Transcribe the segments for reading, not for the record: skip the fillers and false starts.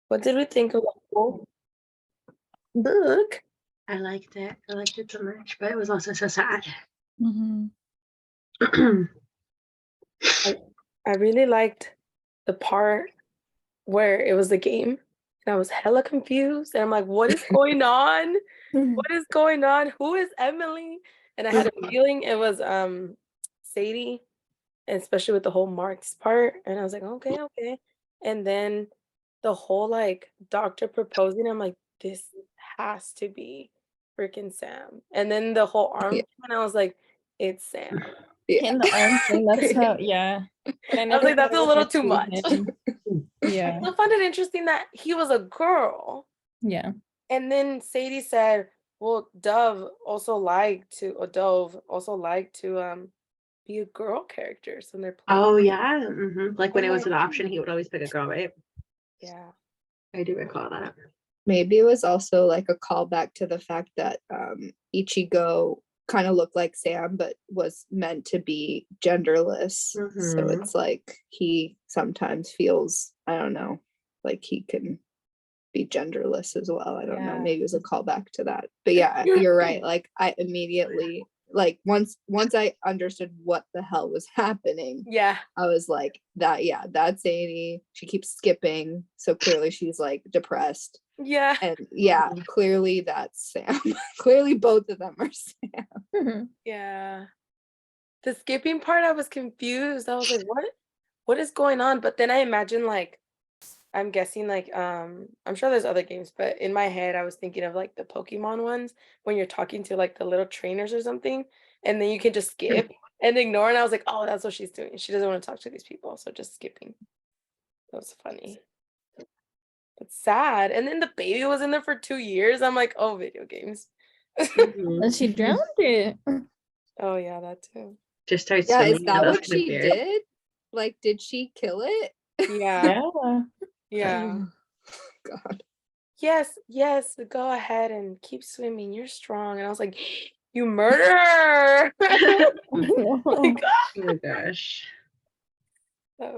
What did we think of the whole book? I liked it. I liked it so much, but it was also so sad. Mhm. I really liked the part where it was the game, and I was hella confused, and I'm like, "What is going on? What is going on? Who is Emily?" And I had a feeling it was, Sadie, and especially with the whole Marks part, and I was like, "Okay, okay." And then the whole, like, doctor proposing, I'm like, "This has to be freaking Sam." And then the whole arm Yeah. thing, and I was like, "It's Sam." Yeah. In the arm thing, that's how, yeah. But I I was never like, "That's thought a it was little meant too to be much." him. I Yeah, still found it interesting that he was a girl. yeah. And then Sadie said, "Well, Dove also liked to be a girl character." So they're playing. Oh yeah. Like when I'm it was like, an option, he would always pick a girl, right? yeah, I do recall that. Maybe it was also like a callback to the fact that Ichigo kind of looked like Sam, but was meant to be genderless. So Mhm. it's like he sometimes feels, I don't know, like he can be genderless as well. I don't know. yeah. Maybe it was a callback to that. But yeah, you're right. Like I immediately, like once I understood what the hell was happening, Yeah, I was like, that's Sadie. She keeps skipping. So clearly she's like depressed. yeah, And yeah, clearly that's Sam. Clearly both of them are Sam. Mhm. yeah. The skipping part, I was confused. I was like, what is going on?" But then I imagine like I'm guessing like I'm sure there's other games, but in my head I was thinking of like the Pokemon ones when you're talking to like the little trainers or something, and then you can just skip and ignore. And I was like, "Oh, that's what she's doing. She doesn't want to talk to these people, so just skipping." That was funny. It's sad. And then the baby was in there for 2 years. I'm like, "Oh, video games." Mhm. And she drowned it. Oh yeah, that too. Just start Yeah, is swimming in that the what she beer. did? Like, did she kill it? Yeah. Yeah. Yeah. God. Yes, yes, go ahead and keep swimming. You're strong. And I was like, "You murderer." No. Like, Oh my gosh. that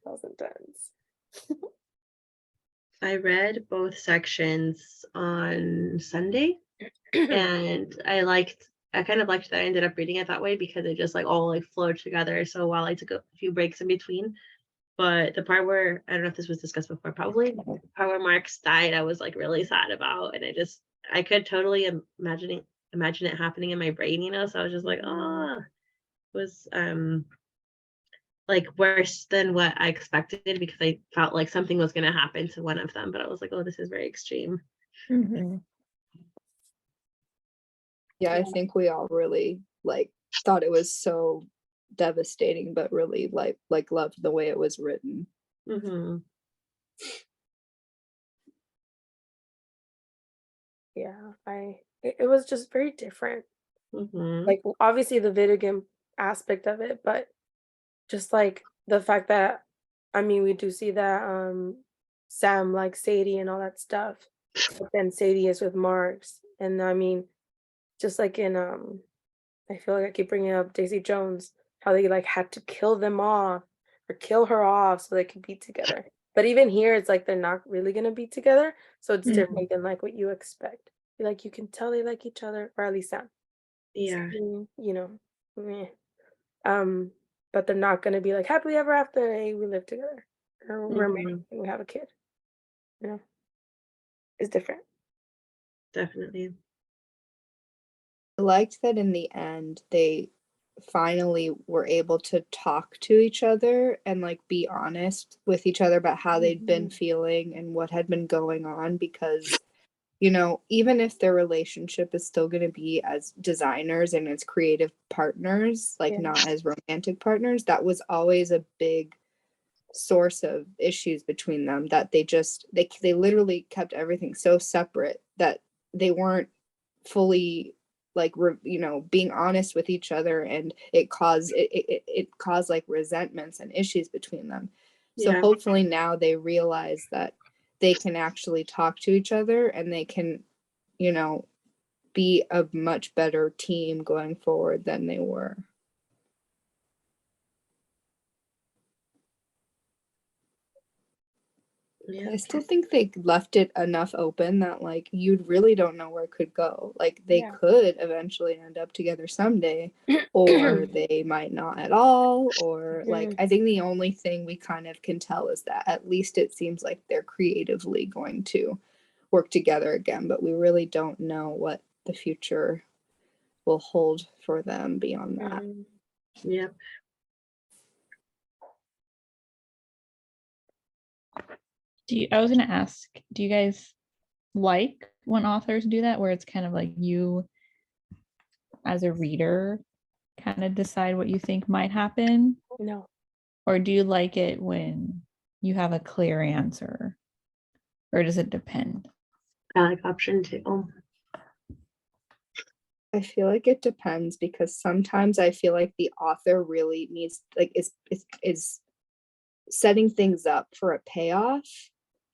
was intense. I read both sections on Sunday, and I kind of liked that I ended up reading it that way because it just like all like flowed together so while I took a few breaks in between. But the part where I don't know if this was discussed before, probably the part where Marx died, I was like really sad about, and I could totally imagine it happening in my brain, you know. So I was just like, oh, it was like worse than what I expected because I felt like something was gonna happen to one of them, but I was like, oh, this is very extreme. Mhm. Yeah, I think we all really like thought it was so devastating, but really like loved the way it was written. Mm-hmm. Yeah, it was just very different. Mm-hmm. Like obviously the video game aspect of it, but just like the fact that I mean we do see that Sam like Sadie and all that stuff. But then Sadie is with Marks. And I mean, just like in I feel like I keep bringing up Daisy Jones, how they like had to kill them off or kill her off so they could be together. But even here, it's like they're not really gonna be together, so it's different than like what you expect. Like you can tell they like each other, or at least Sam. Yeah. You know, meh. um, but they're not gonna be like happily ever after. Hey, we live together, or we're married Mm-hmm. and we have a kid. You know, it's different. Definitely. I liked that in the end they finally were able to talk to each other and like be honest with each other about how they'd been feeling and what had been going on because even if their relationship is still going to be as designers and as creative partners, like Yeah. not as romantic partners, that was always a big source of issues between them that they literally kept everything so separate that they weren't fully like being honest with each other, and it caused like resentments and issues between them. So Yeah. hopefully now they realize that they can actually talk to each other and they can you know be a much better team going forward than they were. Yeah. I still think they left it enough open that like you really don't know where it could go. Like they Yeah. could eventually end up together someday, or they might not at all. Or like I think the only thing we kind of can tell is that at least it seems like they're creatively going to work together again, but we really don't know what the future will hold for them beyond that. Mhm. Yep. I was gonna ask, do you guys like when authors do that, where it's kind of like you as a reader kind of decide what you think might happen? No. Or do you like it when you have a clear answer? Or does it depend? I like option 2. I feel like it depends because sometimes I feel like the author really needs like is setting things up for a payoff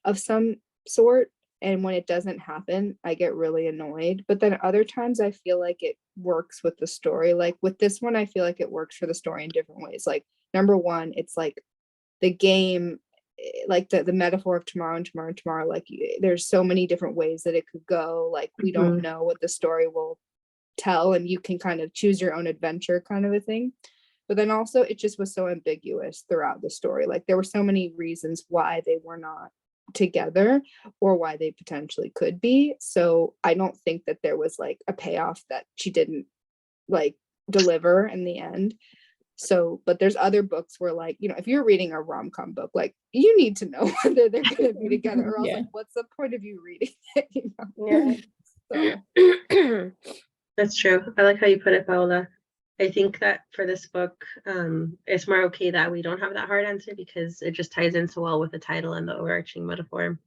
of some sort, and when it doesn't happen I get really annoyed. But then other times I feel like it works with the story. Like with this one I feel like it works for the story in different ways. Like number one, it's like the game, like the metaphor of tomorrow and tomorrow and tomorrow, like there's so many different ways that it could go. Like we don't know what the story will tell, and you can kind of choose your own adventure kind of a thing. But then also it just was so ambiguous throughout the story. Like there were so many reasons why they were not together or why they potentially could be. So I don't think that there was like a payoff that she didn't like deliver in the end. So, but there's other books where like, you know, if you're reading a rom-com book, like you need to know whether they're going to be together, or else Yeah. like what's the point of you reading it, you know? Yeah. So That's true. I like how you put it, Paola. I think that for this book, it's more okay that we don't have that hard answer because it just ties in so well with the title and the overarching metaphor.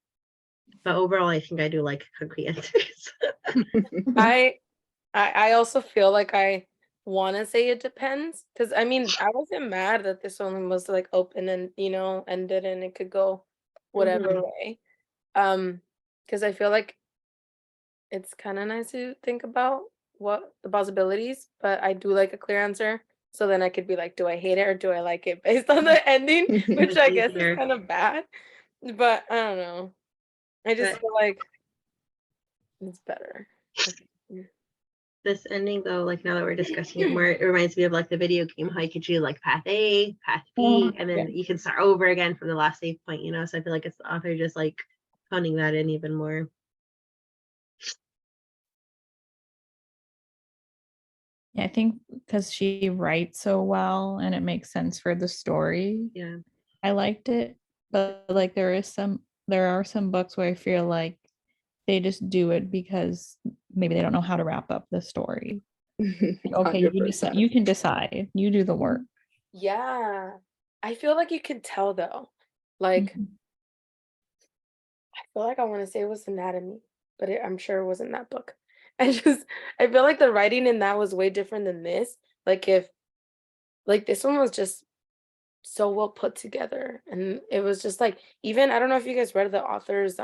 But overall, I think I do like concrete answers. I also feel like I want to say it depends, because I mean I wasn't mad that this one was like open and ended and it could go whatever way. Because I feel like it's kind of nice to think about what the possibilities, but I do like a clear answer. So then I could be like, do I hate it or do I like it based on the ending, which It's I guess easier. is kind of bad. But I don't know. I just But feel like it's better. this ending, though, like now that we're discussing it more, it reminds me of like the video game. How you could do like path A, path B, and then Yeah. you can start over again from the last save point, you know? So I feel like it's the author just like honing that in even more. Yeah, I think because she writes so well and it makes sense for the story. Yeah. I liked it, but like there are some books where I feel like they just do it because maybe they don't know how to wrap up the story. Like, okay, you 100%. can decide. You do the work. Yeah. I feel like you can tell though. Like Mhm. I feel like I want to say it was anatomy, but I'm sure it wasn't that book. I feel like the writing in that was way different than this. Like if like this one was just so well put together, and it was just like, even I don't know if you guys read the author's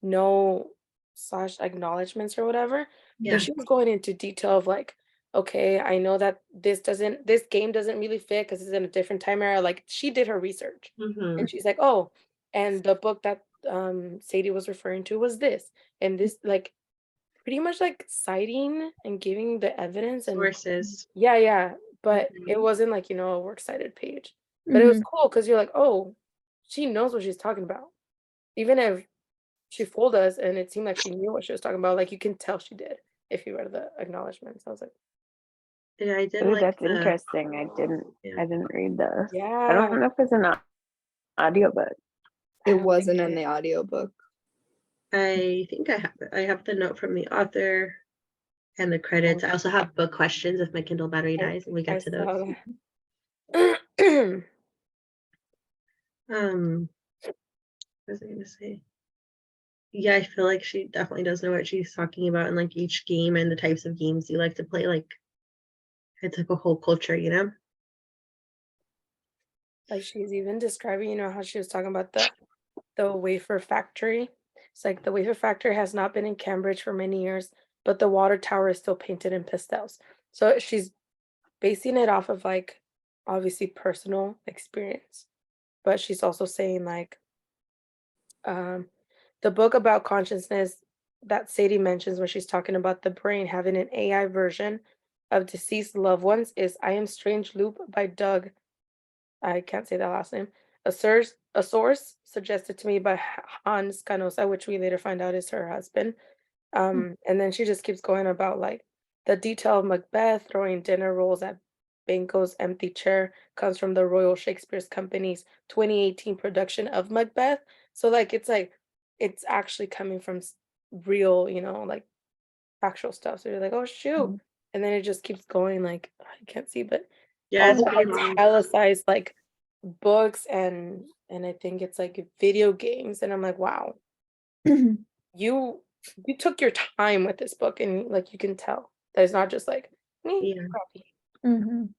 no slash acknowledgements or whatever, Yeah. but she was going into detail of like, okay, I know that this game doesn't really fit because it's in a different time era. Like she did her research, Mm-hmm. and she's like, oh, and the book that Sadie was referring to was this, and this, like pretty much like citing and giving the evidence. And Sources. yeah, but it Mhm. wasn't like, a works cited page. But it was Mhm. cool because you're like, oh, she knows what she's talking about. Even if she fooled us and it seemed like she knew what she was talking about, like you can tell she did if you read the acknowledgments. I was like, Yeah, I did Ooh, like that's the interesting. I yeah. didn't read this. I yeah. don't know if it's an audiobook. It I don't wasn't think in it- the audiobook. I think I have the note from the author and the credits. I also have book questions if my Kindle battery dies and we I get to those. saw that. What was I gonna say? Yeah, I feel like she definitely does know what she's talking about in like each game and the types of games you like to play. Like it's like a whole culture, you know? Like she's even describing, how she was talking about the wafer factory. It's like the wafer factory has not been in Cambridge for many years, but the water tower is still painted in pastels. So she's basing it off of like obviously personal experience, but she's also saying like The book about consciousness that Sadie mentions when she's talking about the brain having an AI version of deceased loved ones is I Am Strange Loop by Doug. I can't say that last name. A source suggested to me by Hans Canosa, which we later find out is her husband. And then she just keeps going about like the detail of Macbeth throwing dinner rolls at Banquo's empty chair comes from the Royal Shakespeare Company's 2018 production of Macbeth. So like it's actually coming from real, like actual stuff. So you're like, oh shoot. Mhm. And then it just keeps going like I can't see, but Yeah, all it's of pretty it's long. italicized like books and I think it's like video games. And I'm like, wow, you took your time with this book and like you can tell that it's not just like Yeah. copy. Mhm.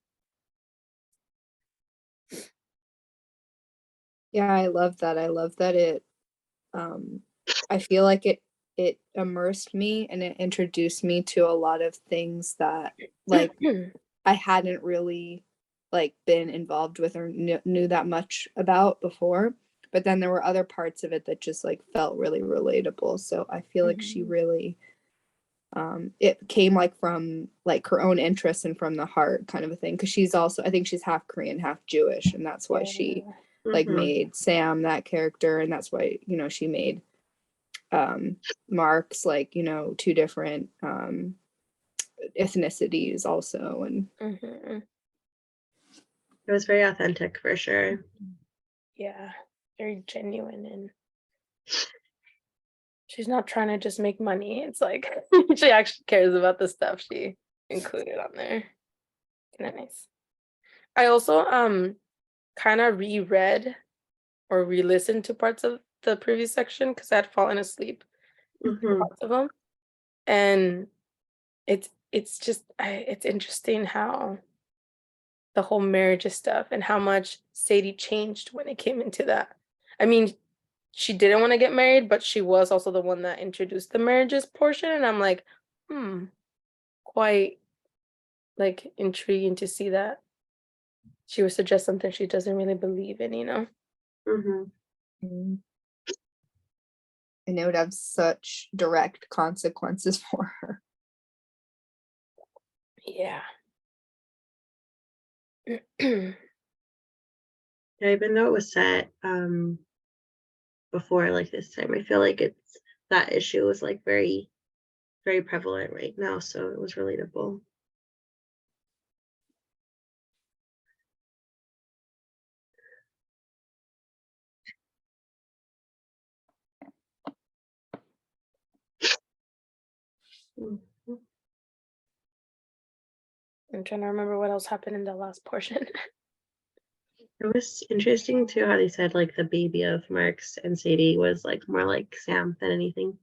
Yeah, I love that. I love that it I feel like it immersed me and it introduced me to a lot of things that like I hadn't really like been involved with or knew that much about before. But then there were other parts of it that just like felt really relatable. So I feel like she really it came like from like her own interests and from the heart kind of a thing because she's also I think she's half Korean, half Jewish, and that's why she like Mhm. made Sam that character, and that's why she made Mark's like two different ethnicities also. And Mhm. It was very authentic for sure. Yeah, very genuine and she's not trying to just make money. It's like she actually cares about the stuff she included on there. Kinda nice. I also kind of reread or re-listened to parts of the previous section because I had fallen asleep in Mhm. parts of them. And it's just it's interesting how the whole marriages stuff and how much Sadie changed when it came into that. I mean, she didn't want to get married, but she was also the one that introduced the marriages portion. And I'm like, quite like intriguing to see that she would suggest something she doesn't really believe in, Mhm. and it would have such direct consequences for her. Yeah. Yeah, even though it was set before like this time, I feel like it's that issue is like very, very prevalent right now. So it was relatable. Mhm. I'm trying to remember what else happened in the last portion. It was interesting too how they said like the baby of Marks and Sadie was like more like Sam than anything.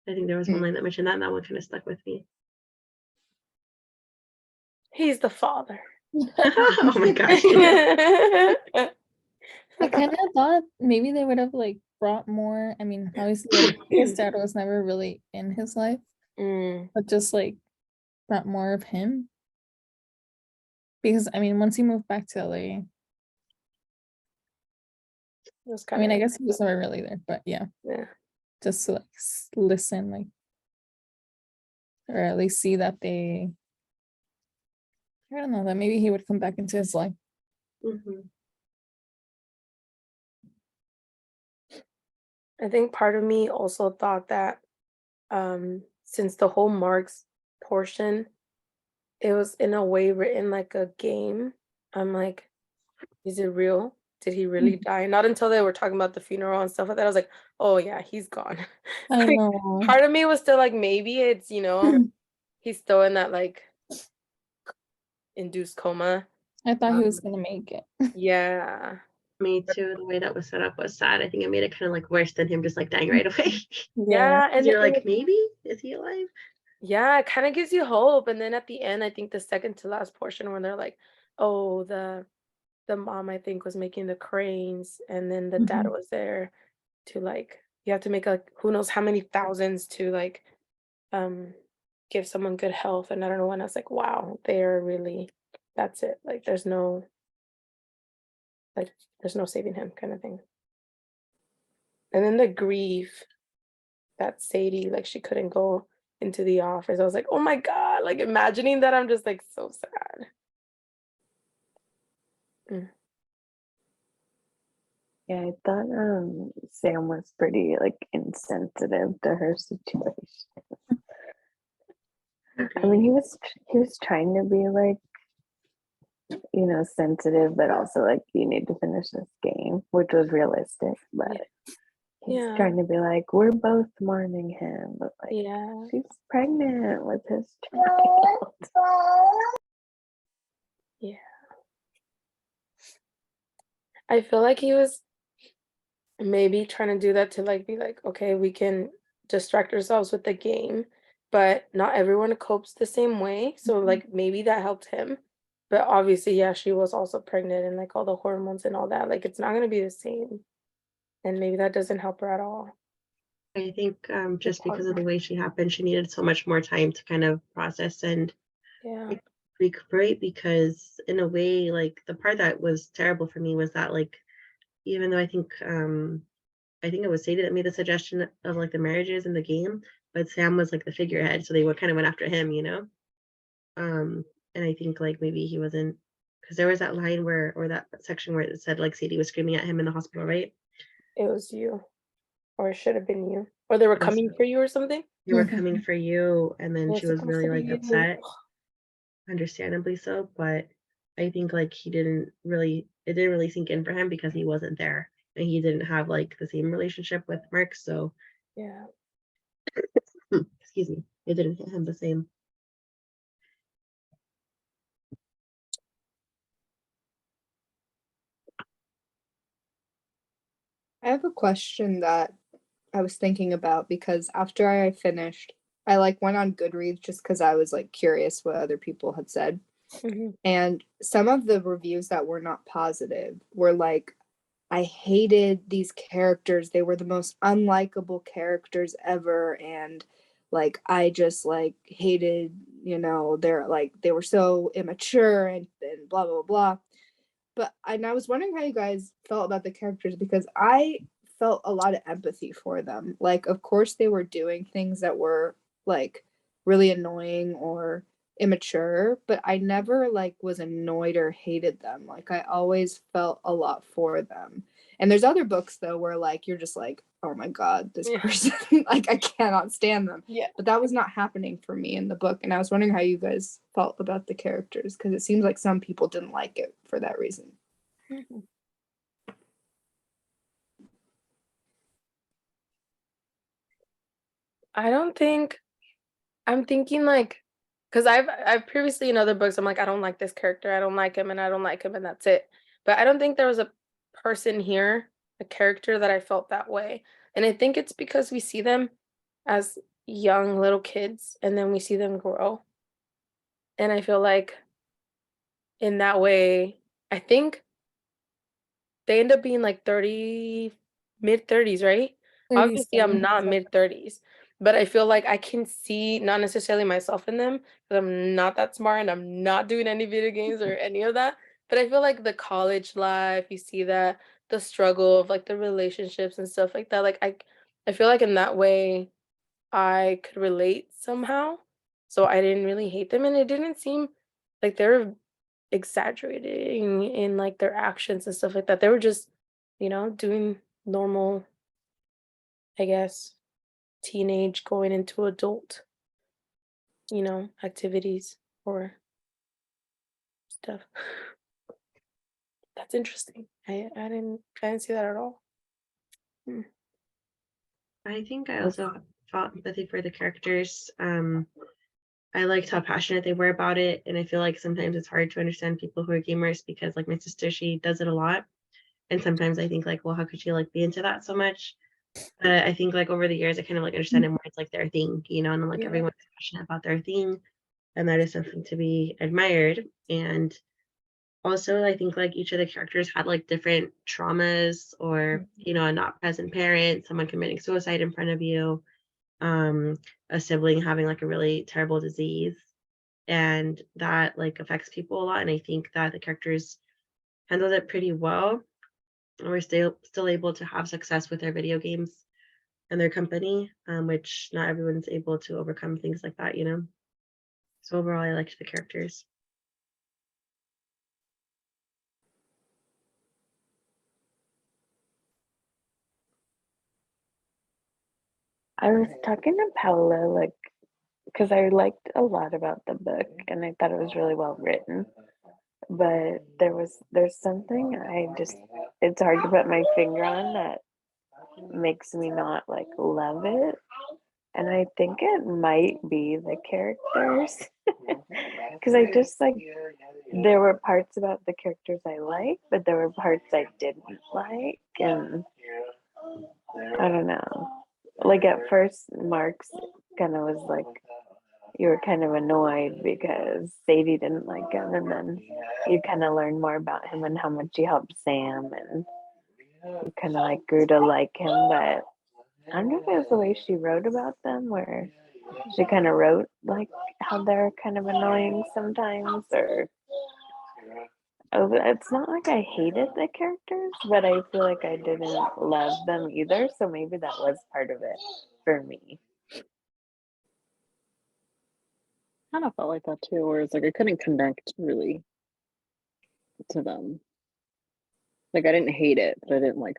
I think there was one line that mentioned that, and that one kind of stuck with me. He's the father. Oh my gosh. Yeah. I kind of thought maybe they would have like brought more. I mean, obviously, like, his dad was never really in his life, but just like brought more of him. Because I mean, once he moved back to LA, It was I kind mean, of I guess he was never really there, but yeah, yeah. just to like listen, like, or at least see that they, I don't know, that maybe he would come back into his life. Mhm. I think part of me also thought that since the whole Marx portion, it was in a way written like a game. I'm like, is it real? Did he really die? Not until they were talking about the funeral and stuff like that. I was like, oh yeah, he's gone. I Like know. part of me was still like, maybe it's, he's still in that like induced coma. I thought he was Um, gonna make it. Yeah. Me too. The way that was set up was sad. I think it made it kind of like worse than him just like dying right away. Yeah. Yeah. And You're like, maybe is he alive? yeah, it kind of gives you hope. And then at the end, I think the second to last portion when they're like, oh, the mom I think was making the cranes and then the dad Mhm. was there to like you have to make like who knows how many thousands to like um give someone good health. And I don't know when I was like, wow, they're really that's it. Like like there's no saving him kind of thing. And then the grief that Sadie, like, she couldn't go into the office. I was like, oh my God, like imagining that, I'm just like so sad. Yeah, I thought Sam was pretty like insensitive to her situation. I mean, he was trying to be like, you know, sensitive, but also like, you need to finish this game, which was realistic. But he's Yeah. trying to be like, we're both mourning him, but like, Yeah. she's pregnant with his child. Yeah. I feel like he was maybe trying to do that to like be like, okay, we can distract ourselves with the game, but not everyone copes the same way. So like maybe that helped him. But obviously, yeah, she was also pregnant and like all the hormones and all that. Like it's not gonna be the same. And maybe that doesn't help her at all. I think just because of the partner. way she happened, she needed so much more time to kind of process and Yeah. recuperate, because in a way, like the part that was terrible for me was that, like, even though I think it was Sadie that made the suggestion of like the marriages in the game, but Sam was like the figurehead, so they would kind of went after him, you know. And I think like maybe he wasn't, because there was that line where, or that section where it said like Sadie was screaming at him in the hospital, right? It was you. Or it should have been you. Or they were It was- coming for you or something. You were coming for you, and It then was she was supposed really to be like you. upset, understandably so. But I think like it didn't really sink in for him because he wasn't there, and he didn't have like the same relationship with Mark. So Yeah. excuse me, it didn't hit him the same. I have a question that I was thinking about because after I finished, I like went on Goodreads just because I was like curious what other people had said. Mhm. And some of the reviews that were not positive were like, I hated these characters. They were the most unlikable characters ever. And like, I just like hated, you know, they're like, they were so immature and blah, blah, blah. But and I was wondering how you guys felt about the characters because I felt a lot of empathy for them. Like, of course, they were doing things that were like really annoying or immature, but I never like was annoyed or hated them. Like, I always felt a lot for them. And there's other books though where like you're just like, oh my god, this Yeah. person, like I cannot stand them. Yeah. But that was not happening for me in the book, and I was wondering how you guys felt about the characters because it seems like some people didn't like it for that reason. Mhm. I don't think I'm thinking like, because I've previously in other books, I'm like, I don't like this character, I don't like him, and I don't like him, and that's it. But I don't think there was a person here, a character that I felt that way. And I think it's because we see them as young little kids and then we see them grow. And I feel like in that way, I think they end up being like 30, mid 30s, right? Obviously, I'm not mid 30s, but I feel like I can see not necessarily myself in them because I'm not that smart and I'm not doing any video games or any of that. But I feel like the college life, you see that the struggle of like the relationships and stuff like that. Like I feel like in that way I could relate somehow. So I didn't really hate them and it didn't seem like they were exaggerating in like their actions and stuff like that. They were just, doing normal, I guess, teenage going into adult, activities or stuff. That's interesting. I didn't see that at all. I think I also felt empathy for the characters. I liked how passionate they were about it, and I feel like sometimes it's hard to understand people who are gamers because, like my sister, she does it a lot, and sometimes I think like, well, how could she like be into that so much? But I think like over the years, I kind of like understand it more. It's like their thing, you know, and I'm like Yeah. everyone's passionate about their thing, and that is something to be admired. And also, I think like each of the characters had like different traumas, or you know, a not present parent, someone committing suicide in front of you, a sibling having like a really terrible disease, and that like affects people a lot. And I think that the characters handled it pretty well. and we're still able to have success with their video games and their company, which not everyone's able to overcome things like that, you know. So overall, I liked the characters. I was talking to Paula, like, because I liked a lot about the book and I thought it was really well written. But there's something it's hard to put my finger on that makes me not like love it. And I think it might be the characters. Because I just like, there were parts about the characters I liked, but there were parts I didn't like. And I don't know. Like at first, Mark's kind of was like, you were kind of annoyed because Sadie didn't like him. And then you kind of learned more about him and how much he helped Sam. And you kind of like grew to like him. But I don't know if it was the way she wrote about them, where she kind of wrote like how they're kind of annoying sometimes, or it's not like I hated the characters, but I feel like I didn't love them either. So maybe that was part of it for me. Kind of felt like that too, where it's like I couldn't connect really to them. Like I didn't hate it, but I didn't like.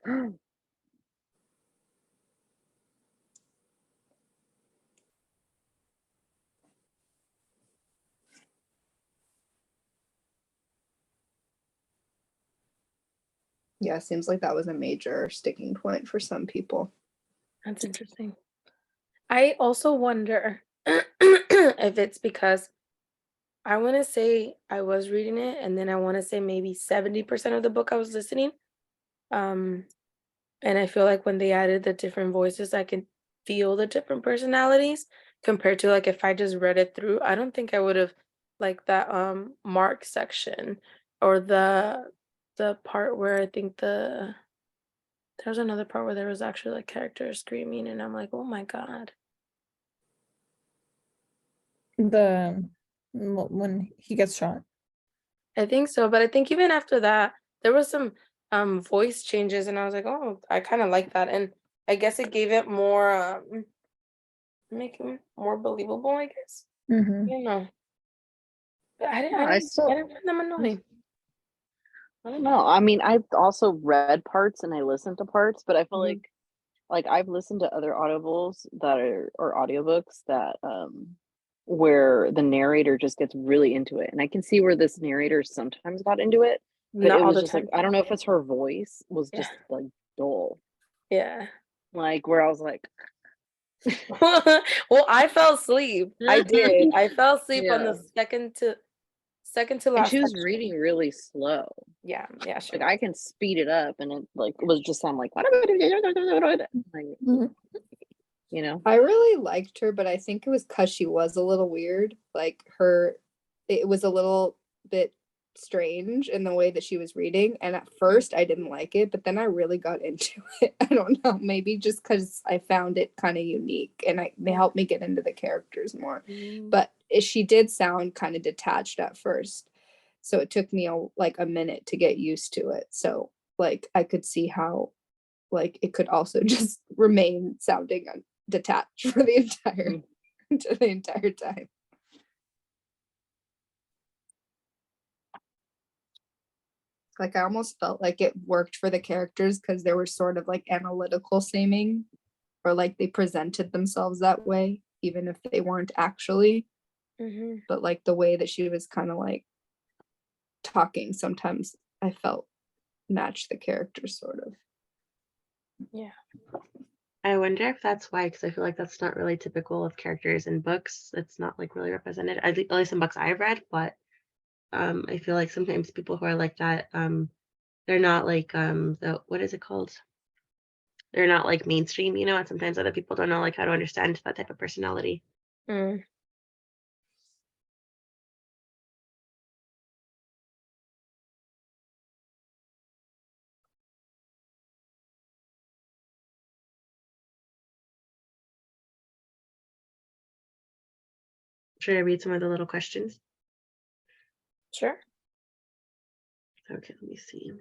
Yeah, it seems like that was a major sticking point for some people. That's interesting. I also wonder if it's because I want to say I was reading it, and then I want to say maybe 70% of the book I was listening. And I feel like when they added the different voices, I can feel the different personalities compared to like if I just read it through. I don't think I would have liked that Mark section or the part where I think there was another part where there was actually like characters screaming, and I'm like, oh my God. When he gets shot. I think so, but I think even after that, there was some voice changes, and I was like, oh, I kind of like that, and I guess it gave it more make him more believable, I guess. Mm-hmm. I don't know. But I didn't, Yeah, I didn't, I didn't find them annoying. I don't know. I mean, I've also read parts and I listened to parts, but I feel Mhm. like I've listened to other audibles that are or audiobooks that where the narrator just gets really into it. And I can see where this narrator sometimes got into it, but Not it all was the just like time. I don't know if it's her voice was Yeah. just like dull. Yeah. Like where I was like Well, I fell asleep. I did. I fell asleep on Yeah. the second to And last she was section. reading really slow. Yeah, she Like was. I can speed it up and it like was just sound like like you know. I really liked her, but I think it was because she was a little weird. Like it was a little bit strange in the way that she was reading. And at first I didn't like it, but then I really got into it. I don't know, maybe just because I found it kind of unique and they helped me get into the characters more. But she did sound kind of detached at first. So it took me like a minute to get used to it. So like I could see how like it could also just remain sounding detached for the entire time. Like I almost felt like it worked for the characters because they were sort of like analytical seeming, or like they presented themselves that way, even if they weren't actually. Mm-hmm. But like the way that she was kind of like talking, sometimes I felt matched the characters sort of. Yeah. I wonder if that's why, because I feel like that's not really typical of characters in books. It's not like really represented, at least in books I've read. But I feel like sometimes people who are like that, they're not like what is it called? They're not like mainstream, you know. And sometimes other people don't know like how to understand that type of personality. Mm. Should I read some of the little questions? Sure. Okay, let me see.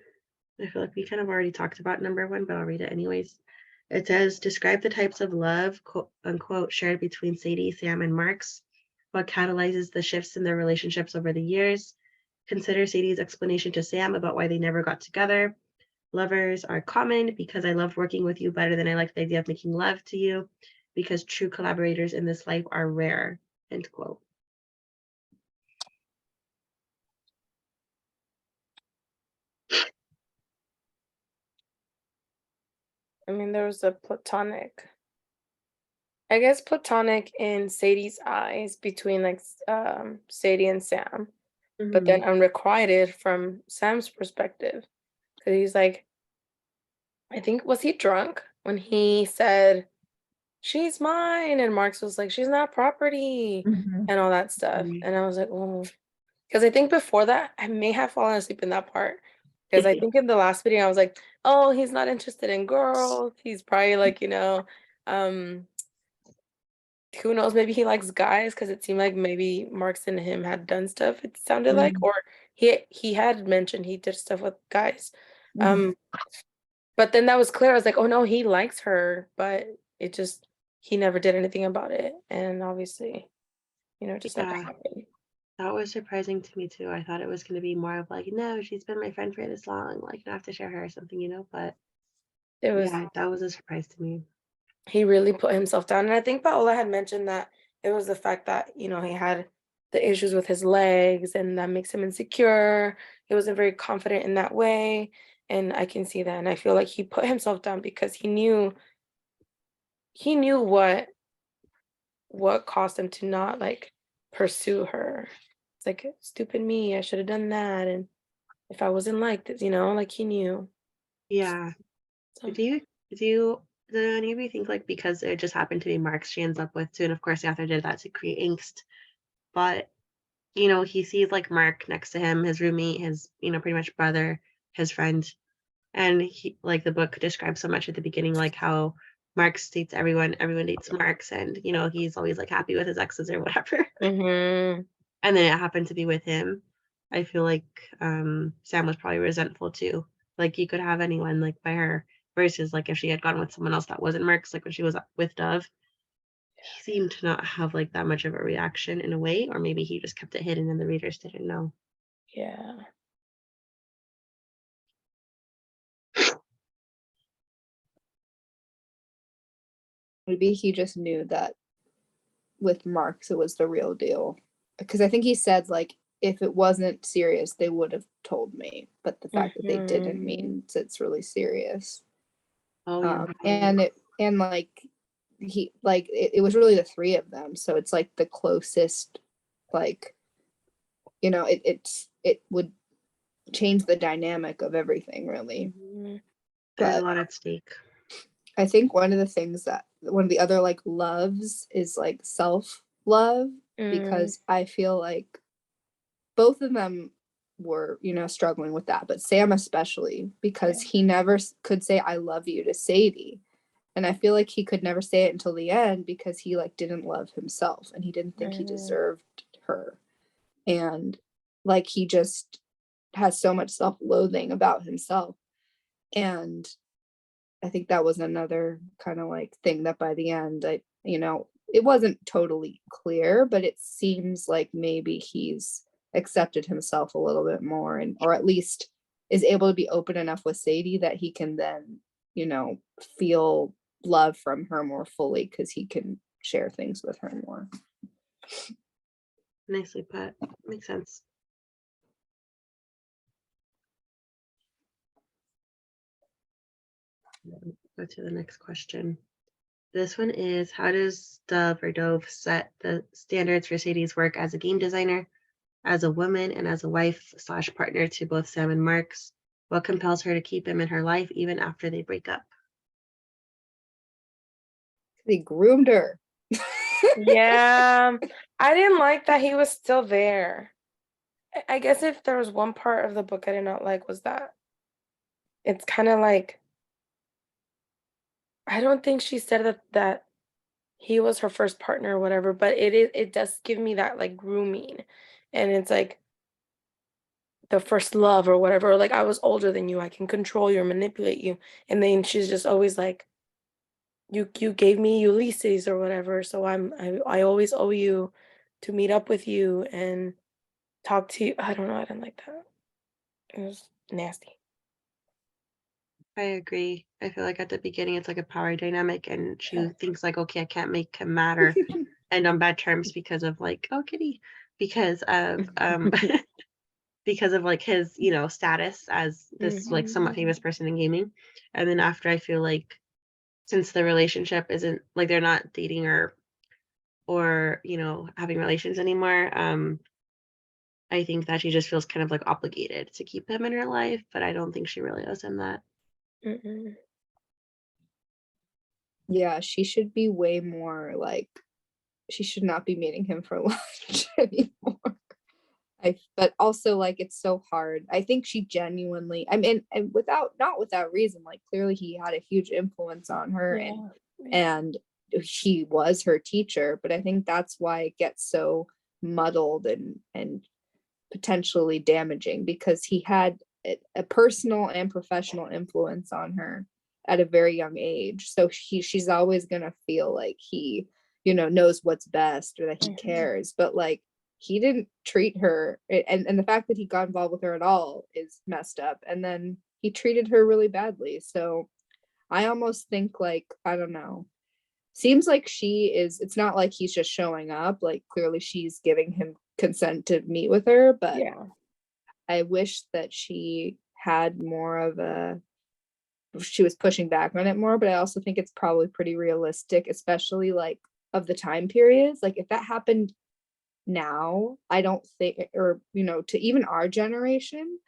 I feel like we kind of already talked about number one, but I'll read it anyways. It says, describe the types of love, quote unquote, shared between Sadie, Sam, and Marks. What catalyzes the shifts in their relationships over the years? Consider Sadie's explanation to Sam about why they never got together. Lovers are common because I love working with you better than I like the idea of making love to you, because true collaborators in this life are rare. End quote. I mean, there was a platonic, I guess platonic in Sadie's eyes between like Sadie and Sam, but then unrequited from Sam's perspective. Because he's like, I think, was he drunk when he said, she's mine? And Marks was like, she's not property and all that stuff. Mhm. And I was like, oh, because I think before that, I may have fallen asleep in that part. Because I think in the last video, I was like, oh, he's not interested in girls. He's probably like, um, who knows, maybe he likes guys because it seemed like maybe Marks and him had done stuff, it sounded like, or he had mentioned he did stuff with guys. Um, but then that was clear. I was like, oh no, he likes her, but it just he never did anything about it. And obviously, it just never Yeah. happened. That was surprising to me too. I thought it was going to be more of like, no, she's been my friend for this long, like I have to share her or something. But It was yeah, that was a surprise to me. he really put himself down. And I think Paola had mentioned that it was the fact that, he had the issues with his legs and that makes him insecure. He wasn't very confident in that way. And I can see that. And I feel like he put himself down because he knew what caused him to not like pursue her. It's like stupid me, I should have done that. And if I wasn't like this, like he knew. Yeah. So. Do any of you think like because it just happened to be Marks she ends up with too, and of course the author did that to create angst, but he sees like Mark next to him, his roommate, his pretty much brother, his friend, and he like the book describes so much at the beginning like how Marks dates everyone dates Marks, and he's always like happy with his exes or whatever. Mm-hmm. And then it happened to be with him. I feel like Sam was probably resentful too. Like you could have anyone like by her, versus like if she had gone with someone else that wasn't Merck's, like when she was with Dove, he seemed to not have like that much of a reaction in a way, or maybe he just kept it hidden and the readers didn't know. Yeah. Maybe he just knew that with Marks it was the real deal. Because I think he said like if it wasn't serious, they would have told me. But the fact that they didn't means it's really serious. Oh, you're right. And like he like it was really the three of them. So it's like the closest, like it would change the dynamic of everything really. There's But a lot at stake. I think one of the other like loves is like self-love, because I feel like both of them were, struggling with that, but Sam especially, because he never could say I love you to Sadie. And I feel like he could never say it until the end because he like didn't love himself and he didn't think he deserved her. And like he just has so much self-loathing about himself. And I think that was another kind of like thing that by the end, it wasn't totally clear, but it seems like maybe he's accepted himself a little bit more, and or at least is able to be open enough with Sadie that he can then, feel love from her more fully because he can share things with her more. Nicely put. Makes sense. Go to the next question. This one is, how does Dove set the standards for Sadie's work as a game designer, as a woman, and as a wife / partner to both Sam and Marks? What compels her to keep him in her life even after they break up? He groomed her. Yeah. I didn't like that he was still there. I guess if there was one part of the book I did not like was that it's kind of like, I don't think she said that he was her first partner or whatever, but it does give me that like grooming. And it's like the first love or whatever, or like I was older than you, I can control you or manipulate you. And then she's just always like, you gave me Ulysses or whatever, so I always owe you to meet up with you and talk to you. I don't know, I didn't like that. It was nasty. I agree. I feel like at the beginning it's like a power dynamic, and she thinks like, okay, I can't make him matter and on bad terms because of like, oh kitty, because of because of like his, you know, status as this like somewhat famous person in gaming. And then after, I feel like since the relationship isn't like they're not dating or you know having relations anymore, I think that she just feels kind of like obligated to keep him in her life, but I don't think she really owes him that. Mm-mm. Yeah, she should be way more like, she should not be meeting him for lunch anymore. But also like it's so hard. I think she genuinely, I mean, and not without reason, like clearly he had a huge influence on her, Yeah. and he was her teacher, but I think that's why it gets so muddled and potentially damaging, because he had a personal and professional influence on her at a very young age. So she's always gonna feel like he, you know, knows what's best or that he cares. But like he didn't treat her, and the fact that he got involved with her at all is messed up. And then he treated her really badly. So I almost think like, I don't know. Seems like it's not like he's just showing up. Like clearly she's giving him consent to meet with her, but Yeah. I wish that she had more of she was pushing back on it more, but I also think it's probably pretty realistic, especially like of the time periods. Like if that happened now, I don't think, or, you know, to even our generation,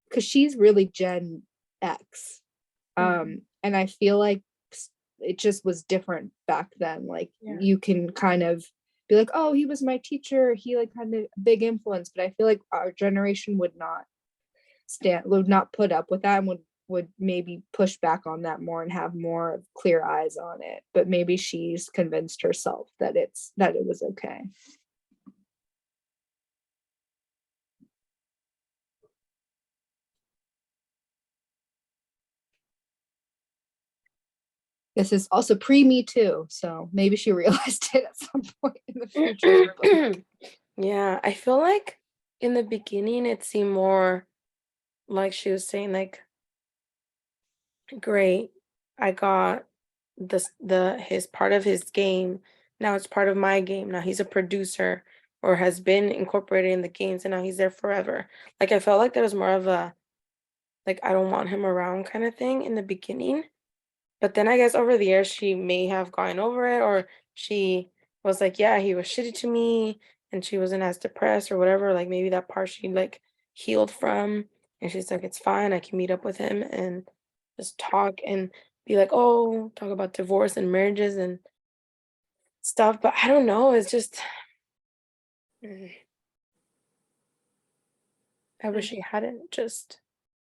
because she's really Gen X. And I feel like it just was different back then. Like Yeah. you can kind of be like, oh, he was my teacher, he like had a big influence, but I feel like our generation would not put up with that, and would maybe push back on that more and have more clear eyes on it. But maybe she's convinced herself that it was okay. This is also pre-Me Too, so maybe she realized it at some point in the future. But Yeah, I feel like in the beginning it seemed more like she was saying like, great, I got his part of his game. Now it's part of my game. Now he's a producer or has been incorporated in the games, and now he's there forever. Like I felt like there was more of a like I don't want him around kind of thing in the beginning. But then I guess over the years she may have gotten over it, or she was like, yeah, he was shitty to me, and she wasn't as depressed or whatever. Like maybe that part she like healed from, and she's like, it's fine, I can meet up with him and just talk and be like, oh, talk about divorce and marriages and stuff. But I don't know, it's just I wish she hadn't just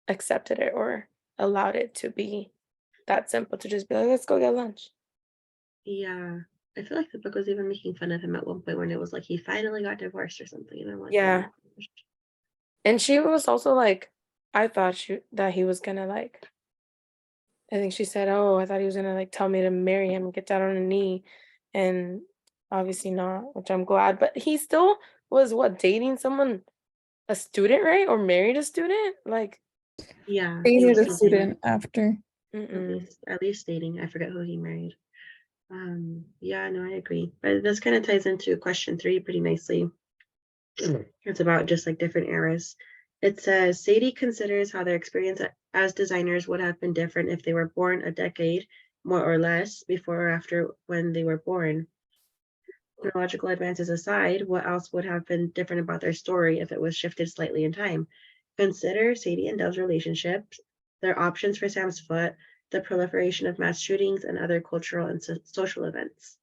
accepted it or allowed it to be that simple to just be like, let's go get lunch. Yeah. I feel like the book was even making fun of him at one point when it was like he finally got divorced or something. And I'm like, oh Yeah. my gosh. And she was also like, I thought that he was gonna like, I think she said, oh, I thought he was gonna like tell me to marry him and get down on a knee. And obviously not, which I'm glad. But he still was dating someone, a student, right? Or married a student? Like, Yeah. He He was was a still dating. student after. At least dating. I forget who he married. Yeah, no, I agree. But this kind of ties into question 3 pretty nicely. It's about just like different eras. It says Sadie considers how their experience as designers would have been different if they were born a decade, more or less, before or after when they were born. Technological advances aside, what else would have been different about their story if it was shifted slightly in time? Consider Sadie and Dove's relationships, their options for Sam's foot, the proliferation of mass shootings, and other cultural and social events.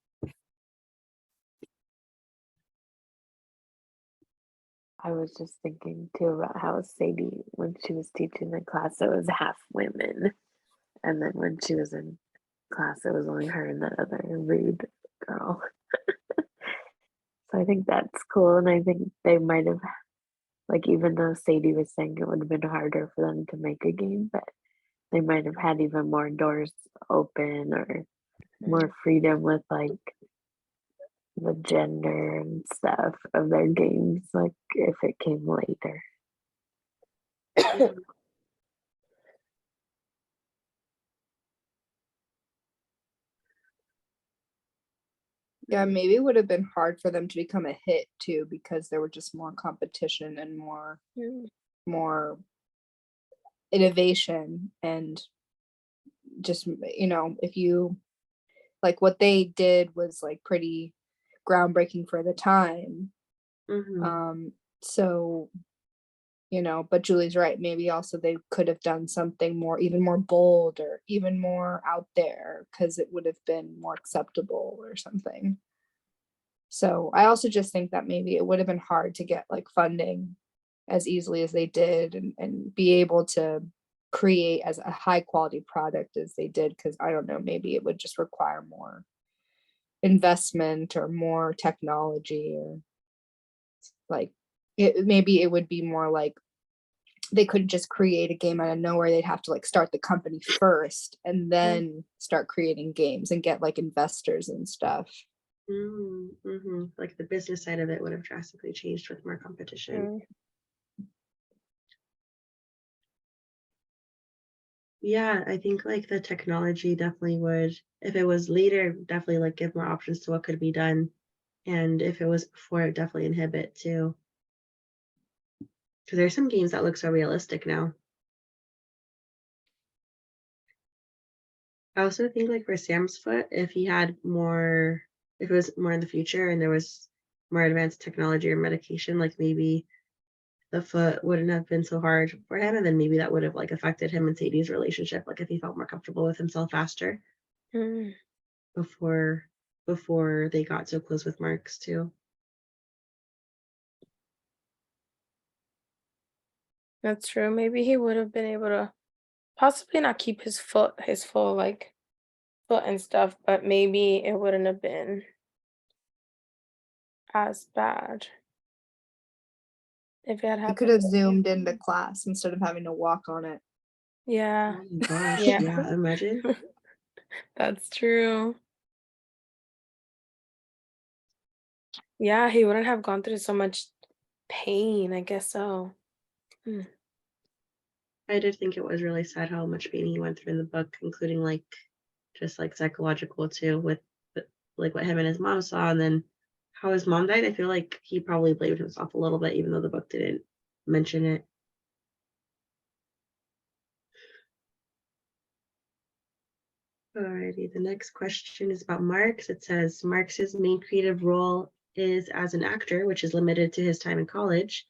I was just thinking too about how Sadie, when she was teaching the class, it was half women. And then when she was in class, it was only her and that other rude girl. So I think that's cool. And I think they might have, like even though Sadie was saying it would have been harder for them to make a game, but they might have had even more doors open or more freedom with like the gender and stuff of their games, like if it came later. Mhm. Yeah, maybe it would have been hard for them to become a hit too, because there were just more competition and more innovation, and just if you like what they did was like pretty groundbreaking for the time. Mhm. So but Julie's right, maybe also they could have done something more, even more bold or even more out there, because it would have been more acceptable or something. So I also just think that maybe it would have been hard to get like funding as easily as they did, and be able to create as a high quality product as they did, because I don't know, maybe it would just require more investment or more technology, or like maybe it would be more like they couldn't just create a game out of nowhere. They'd have to like start the company first and then start creating games and get like investors and stuff. Mhm. Like the business side of it would have drastically changed with more competition. Yeah, I think like the technology definitely would, if it was later, definitely like give more options to what could be done. And if it was before, it definitely inhibit too. Because there's some games that look so realistic now. I also think like for Sam's foot, if he had more, if it was more in the future and there was more advanced technology or medication, like maybe the foot wouldn't have been so hard for him, and then maybe that would have like affected him and Sadie's relationship, like if he felt more comfortable with himself faster before before they got so close with Marks too. That's true. Maybe he would have been able to possibly not keep his full like foot and stuff, but maybe it wouldn't have been as bad if it had You could happened have earlier. zoomed into class instead of having to walk on it. Yeah. Oh my gosh, Yeah. yeah, imagine. That's true. Yeah, he wouldn't have gone through so much pain, I guess so. I did think it was really sad how much pain he went through in the book, including like just like psychological too, with like what him and his mom saw, and then how his mom died. I feel like he probably blamed himself a little bit, even though the book didn't mention it. Alrighty, the next question is about Marx. It says Marx's main creative role is as an actor, which is limited to his time in college.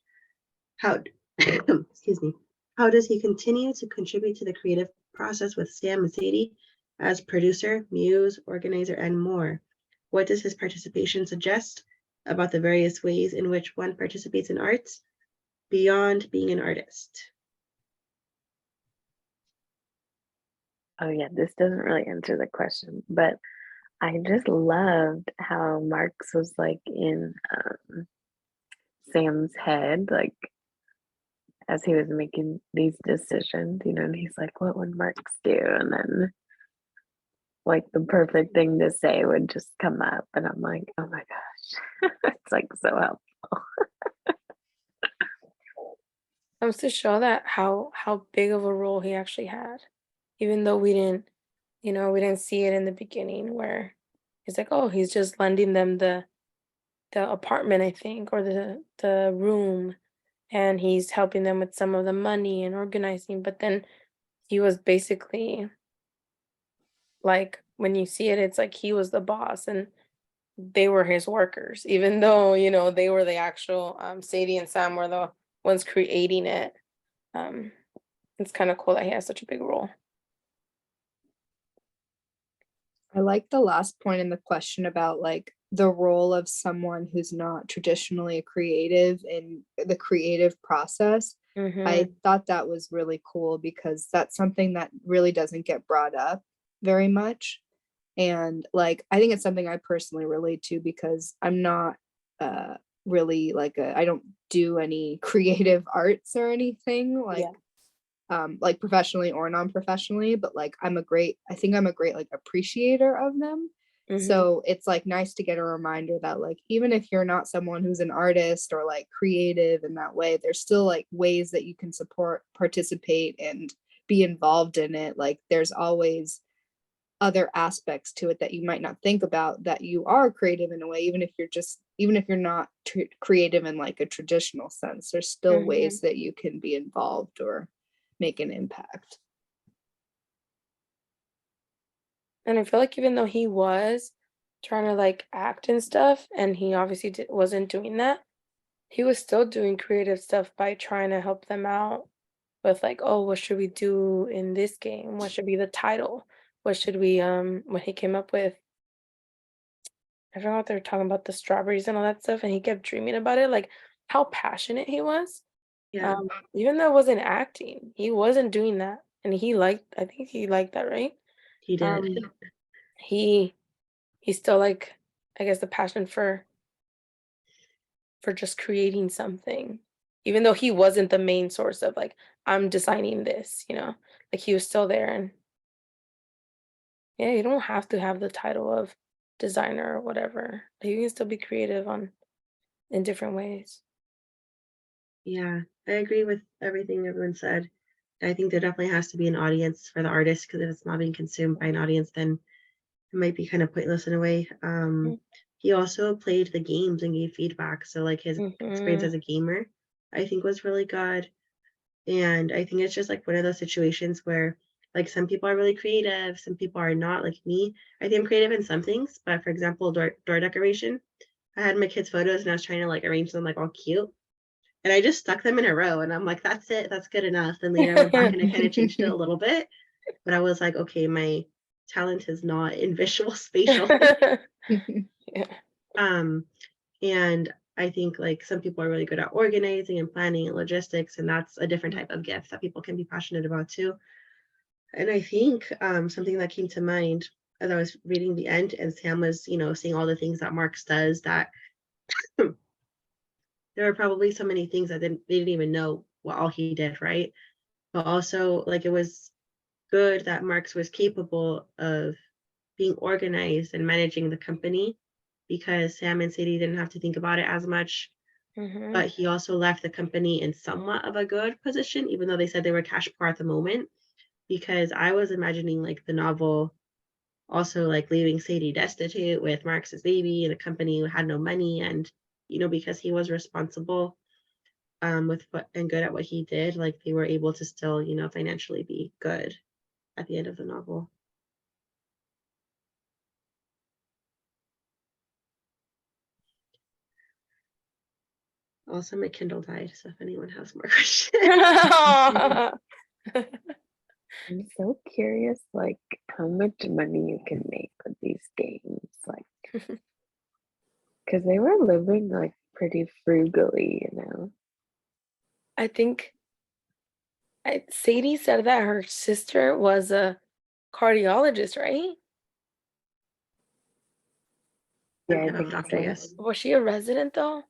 How, excuse me, how does he continue to contribute to the creative process with Sam and Sadie as producer, muse, organizer, and more? What does his participation suggest about the various ways in which one participates in arts beyond being an artist? Oh yeah, this doesn't really answer the question, but I just loved how Marx was like in Sam's head, like as he was making these decisions, and he's like, what would Marx do? And then like the perfect thing to say would just come up. And I'm like, oh my gosh, it's like so helpful. Comes to show that how big of a role he actually had, even though we didn't see it in the beginning where he's like, oh, he's just lending them the apartment, I think, or the room, and he's helping them with some of the money and organizing. But then he was basically like, when you see it, it's like he was the boss and they were his workers, even though they were the actual Sadie and Sam were the ones creating it. Um, it's kind of cool that he has such a big role. I like the last point in the question about like the role of someone who's not traditionally a creative in the creative process. I thought that was really cool, because that's something that really doesn't get brought up very much. And like, I think it's something I personally relate to, because I'm not really like I don't do any creative arts or anything like professionally or non-professionally, but like I think I'm a great like appreciator of them. Mhm. So it's like nice to get a reminder that like even if you're not someone who's an artist or like creative in that way, there's still like ways that you can support, participate, and be involved in it. Like there's always other aspects to it that you might not think about, that you are creative in a way, even if you're not creative in like a traditional sense, there's still Mhm. ways that you can be involved or make an impact. And I feel like even though he was trying to like act and stuff, and he obviously wasn't doing that, he was still doing creative stuff by trying to help them out with like, oh, what should we do in this game? What should be the title? What should we when he came up with, I forgot what they were talking about, the strawberries and all that stuff, and he kept dreaming about it, like how passionate he was. Yeah, Even though it wasn't acting, he wasn't doing that. And I think he liked that, right? he did. Um he He's still like, I guess, the passion for just creating something. Even though he wasn't the main source of like, I'm designing this, you know? Like he was still there, and yeah, you don't have to have the title of designer or whatever. Like, you can still be creative on in different ways. Yeah, I agree with everything everyone said. I think there definitely has to be an audience for the artist, because if it's not being consumed by an audience, then it might be kind of pointless in a way. Mm. He also played the games and gave feedback. So like his experience Mhm. as a gamer, I think was really good. And I think it's just like one of those situations where like some people are really creative, some people are not, like me. I think I'm creative in some things, but for example, door decoration. I had my kids' photos and I was trying to like arrange them like all cute. And I just stuck them in a row and I'm like, that's it, that's good enough. And later I went back and I kind of changed it a little bit. But I was like, okay, my talent is not in visual spatial. Yeah. Um, and I think like some people are really good at organizing and planning and logistics, and that's a different type of gift that people can be passionate about too. And I think something that came to mind as I was reading the end and Sam was, seeing all the things that Marx does, that there are probably so many things that they didn't even know what all he did, right? But also like it was good that Marx was capable of being organized and managing the company, because Sam and Sadie didn't have to think about it as much. Mhm. But he also left the company in somewhat of a good position, even though they said they were cash poor at the moment. Because I was imagining like the novel also like leaving Sadie destitute with Marx's baby and a company who had no money, and because he was responsible with what and good at what he did, like they were able to still financially be good at the end of the novel. Also, my Kindle died, so if anyone has more questions. I'm so curious, like how much money you can make with these games, like, because they were living like pretty frugally, you know. I think Sadie said that her sister was a cardiologist, right? Some Yeah, I type of think doctor, so. yes. Was she a resident though?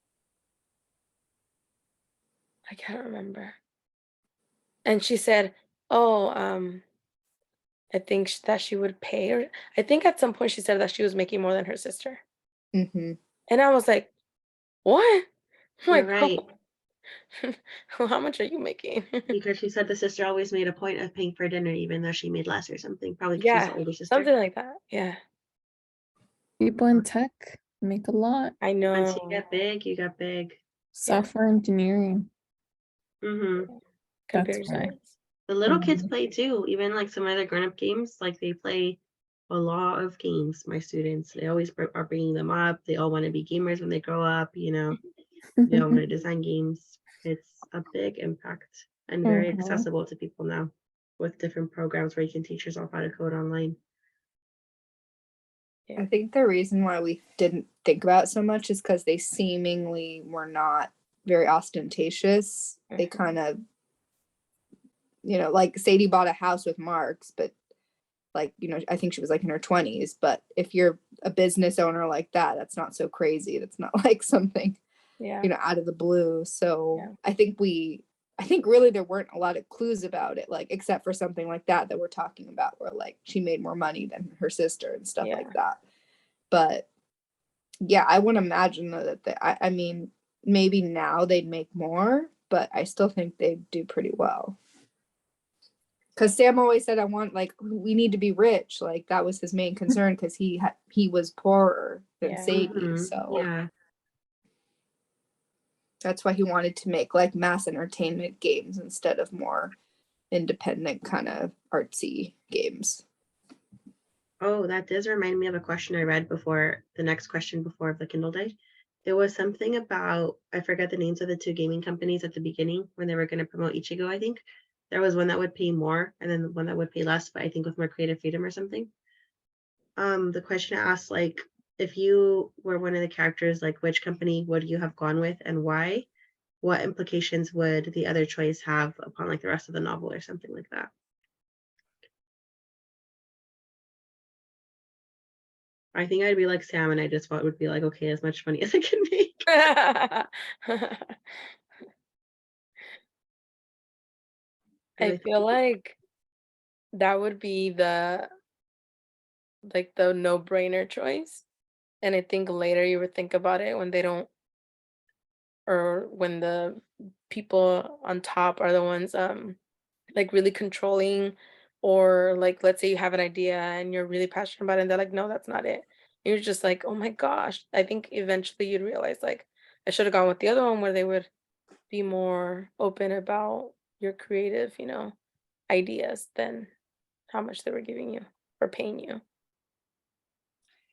I can't remember. And she said, "Oh, I think that she would pay her." I think at some point she said that she was making more than her sister, Hmm. and I was like, "What?" I'm You're like, right. well, how much are you making?" Because she said the sister always made a point of paying for dinner, even though she made less or something. Probably because she's Yeah, the older sister. something like that. Yeah, People in tech make a lot. I Once you know. get big, you get big. Software engineering. Mm-hmm. That's Computer why. science. The little kids Mhm. play too. Even like some other grown-up games, like they play a lot of games. My students, they always are bringing them up. They all want to be gamers when they grow up. They all want to design games. It's a big impact and very Mhm. accessible to people now, with different programs where you can teach yourself how to code online. I think the reason why we didn't think about it so much is because they seemingly were not very ostentatious. They kind of, like Sadie bought a house with Marks, but like, I think she was like in her 20s. But if you're a business owner like that, that's not so crazy. That's not like something Yeah. out of the blue. So Yeah. I think really there weren't a lot of clues about it, like except for something like that we're talking about, where like she made more money than her sister and stuff Yeah. like that. But yeah, I wouldn't imagine that I mean, maybe now they'd make more, but I still think they'd do pretty well. Because Sam always said, we need to be rich. Like that was his main concern, because he was poorer than Yeah. Sadie. Mhm, So yeah. that's why he wanted to make like mass entertainment games instead of more independent kind of artsy games. Oh, that does remind me of a question I read before the next question before the Kindle Day. There was something about, I forget the names of the two gaming companies at the beginning when they were going to promote Ichigo, I think. There was one that would pay more and then one that would pay less, but I think with more creative freedom or something. The question asked, like, if you were one of the characters, like which company would you have gone with and why? What implications would the other choice have upon like the rest of the novel or something like that? I think I'd be like Sam, and I just would be like, okay, as much money as I can make. I feel like that would be the no-brainer choice. And I think later you would think about it when they don't, or when the people on top are the ones like really controlling, or like let's say you have an idea and you're really passionate about it and they're like, no, that's not it. You're just like, oh my gosh. I think eventually you'd realize like I should have gone with the other one where they would be more open about your creative, ideas than how much they were giving you or paying you.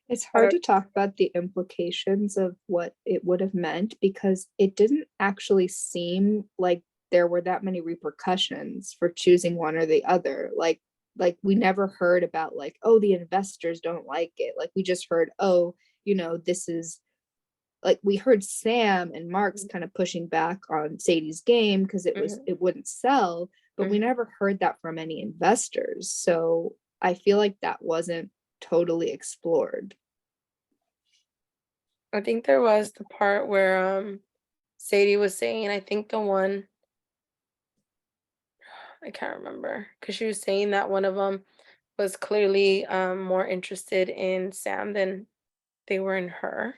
It's I hard don't to talk about the implications of what it would have meant, because it didn't actually seem like there were that many repercussions for choosing one or the other. Like we never heard about like, oh, the investors don't like it. Like we just heard, oh, this is like, we heard Sam and Mark's kind of pushing back on Sadie's game because Mhm, it wouldn't sell, but we mhm. never heard that from any investors. So I feel like that wasn't totally explored. I think there was the part where Sadie was saying, I think the one I can't remember, because she was saying that one of them was clearly more interested in Sam than they were in her,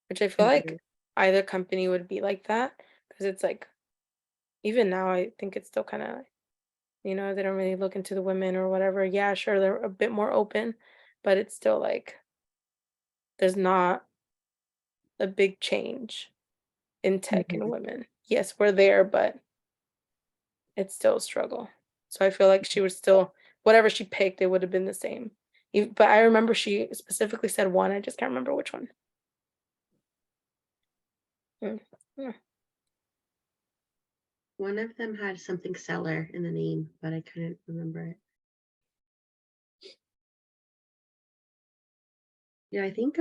which I feel like Mhm. either company would be like that, because it's like even now I think it's still kind of, they don't really look into the women or whatever. Yeah, sure, they're a bit more open, but it's still like there's not a big change in tech and Mhm. women. Yes, we're there, but it's still a struggle. So I feel like she was still whatever she picked, it would have been the same. But I remember she specifically said one. I just can't remember which one. Mm, mm. One of them had something seller in the name, but I couldn't remember it. Yeah, I think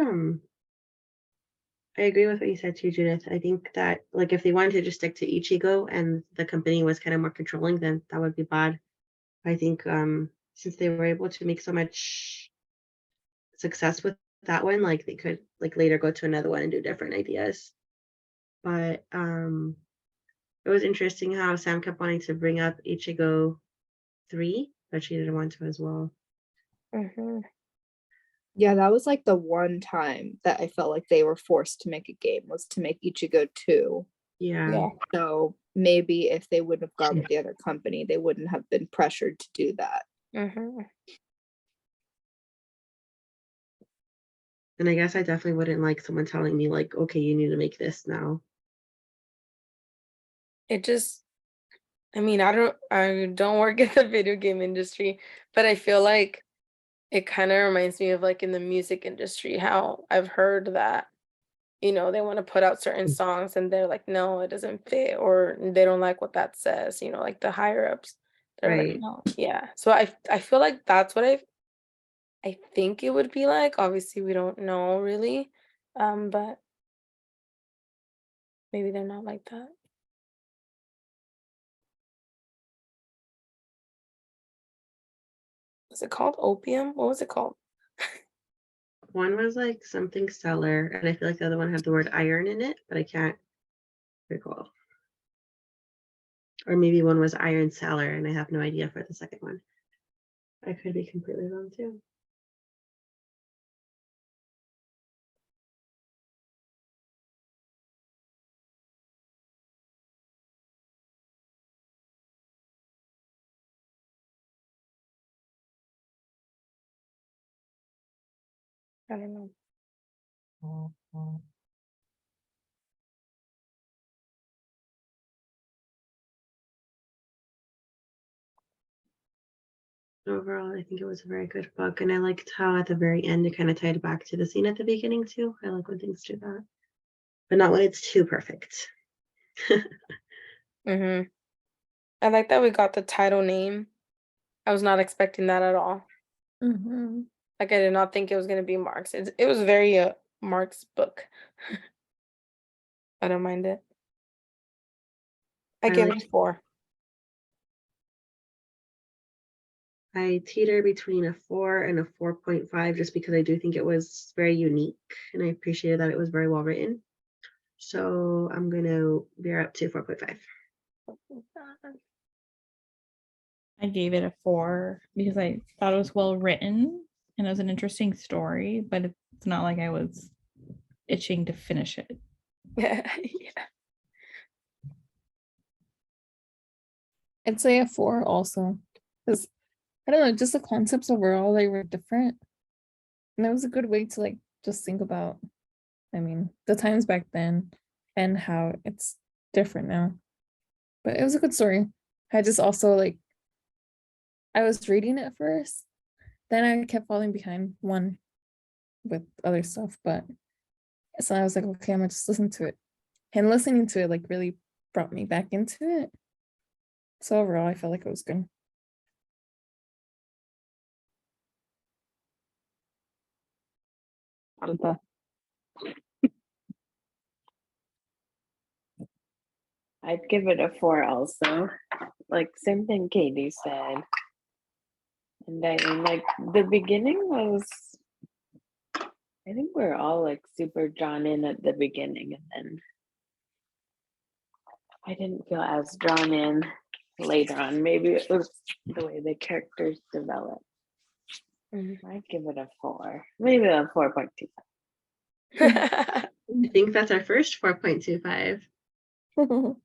I agree with what you said too, Judith. I think that like if they wanted to just stick to Ichigo and the company was kind of more controlling, then that would be bad. I think since they were able to make so much success with that one, like they could like later go to another one and do different ideas. But it was interesting how Sam kept wanting to bring up Ichigo 3, but she didn't want to as well. Mhm. Yeah, that was like the one time that I felt like they were forced to make a game, was to make Ichigo 2. Yeah. Yeah. So maybe if they wouldn't have gone with the other company, they wouldn't have been pressured to do that. Mhm. And I guess I definitely wouldn't like someone telling me like, okay, you need to make this now. It just, I mean, I don't work in the video game industry, but I feel like it kind of reminds me of like in the music industry how I've heard that, they want to put out certain songs and they're like, no, it doesn't fit, or they don't like what that says, like the higher ups. They're like, Right. no, yeah. So I feel like that's what I think it would be like. Obviously, we don't know really, but maybe they're not like that. Was it called Opium? What was it called? One was like something stellar, and I feel like the other one had the word iron in it, but I can't recall. Or maybe one was iron cellar, and I have no idea for the second one. I could be completely wrong too. I don't know. Overall, I think it was a very good book, and I liked how at the very end it kind of tied back to the scene at the beginning too. I like when things do that, but not when it's too perfect. Mm-hmm. I like that we got the title name. I was not expecting that at all. Mm-hmm. Like I did not think it was gonna be Mark's. It was very Mark's book. I don't mind it. I I give like- it a 4. I teeter between a 4 and a 4.5 just because I do think it was very unique, and I appreciated that it was very well written. So I'm gonna veer up to 4.5. I gave it a 4 because I thought it was well written and it was an interesting story, but it's not like I was itching to finish it. Yeah. I'd say a 4 also. Because I don't know, just the concepts overall, they were different. And that was a good way to like just think about, I mean, the times back then and how it's different now. But it was a good story. I just also like I was reading it first, then I kept falling behind one with other stuff, but so I was like, okay, I'm gonna just listen to it. And listening to it like really brought me back into it. So overall, I felt like it was good. Martha. I'd give it a 4 also. Like same thing Katie said. And I mean, like the beginning was, I think we're all like super drawn in at the beginning, and then I didn't feel as drawn in later on. Maybe it was the way the characters developed. Mhm. I'd give it a 4, maybe a 4.2. I think that's our first 4.25. I'm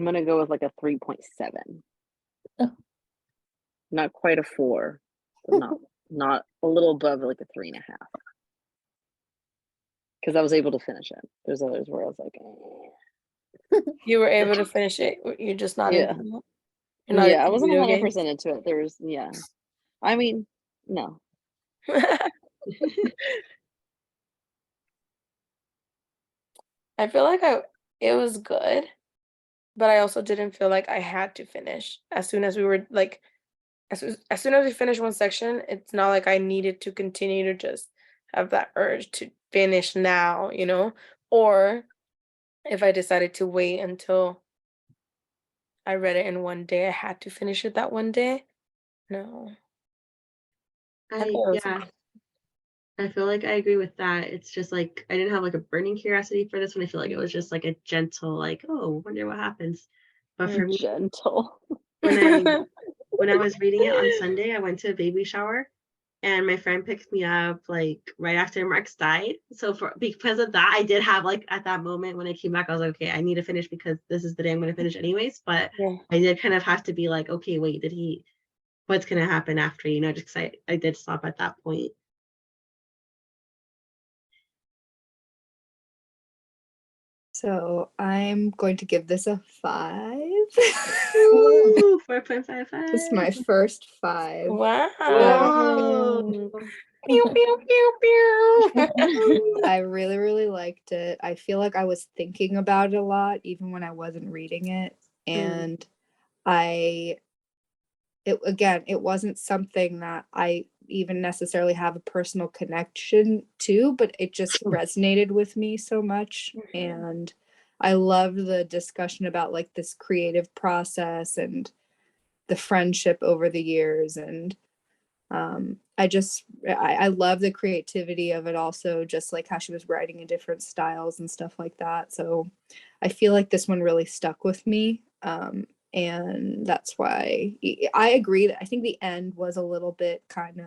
gonna go with like a 3.7. Oh. Not quite a 4, but not a little above like a 3.5. Because I was able to finish it. There's others where I was like, You were able to finish it. You're just not Yeah. into it. You're not yeah, I into wasn't video 100% games. into it. There was, yeah. I mean, no. I feel like it was good, but I also didn't feel like I had to finish. As soon as we were like as soon as we finished one section, it's not like I needed to continue to just have that urge to finish now, you know? Or if I decided to wait until I read it in one day, I had to finish it that one day. No. I thought it was Yeah, I feel like I agree with that. It's just like I didn't have like a burning curiosity for this one. I feel like it was just like a gentle, like, oh, wonder what happens. But for me, Gentle. when I was reading it on Sunday, I went to a baby shower, and my friend picked me up like right after Mark's died. So because of that, I did have like at that moment when I came back, I was like, okay, I need to finish because this is the day I'm going to finish anyways. But Yeah. I did kind of have to be like, okay, wait, what's going to happen after, just 'cause I did stop at that point. So I'm going to give this a 5. Ooh, 4.55. This is my first 5. Wow. Whoa. Pew, pew, pew, pew. I really, really liked it. I feel like I was thinking about it a lot, even when I wasn't reading it. And it wasn't something that I even necessarily have a personal connection to, but it just resonated with me so much. And I loved the discussion about like this creative process and the friendship over the years. And I love the creativity of it also, just like how she was writing in different styles and stuff like that. So I feel like this one really stuck with me. And that's why I agree that I think the end was a little bit kind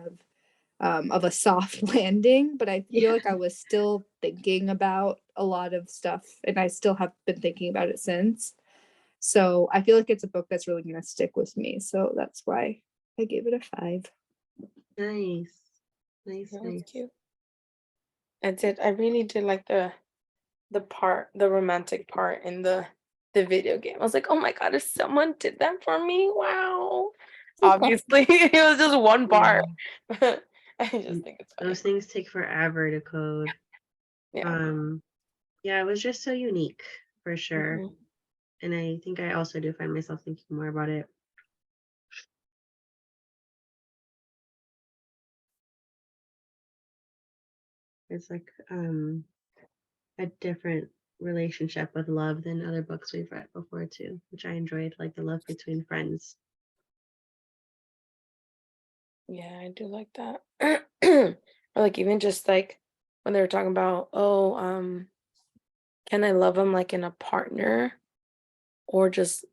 of a soft landing, but I feel Yeah. like I was still thinking about a lot of stuff, and I still have been thinking about it since. So I feel like it's a book that's really going to stick with me. So that's why I gave it a 5. Nice. Nice, That was nice. cute. I really did like the romantic part in the video game. I was like, oh my god, if someone did that for me, wow. Obviously, it was just one part. But I just think it's funny. Those things take forever to code. Yeah. Yeah, it was just so unique for sure. Mhm. And I think I also do find myself thinking more about it. It's like a different relationship with love than other books we've read before too, which I enjoyed, like the love between friends. Yeah, I do like that. Or like even just like when they were talking about, oh, can I love him like in a partner or just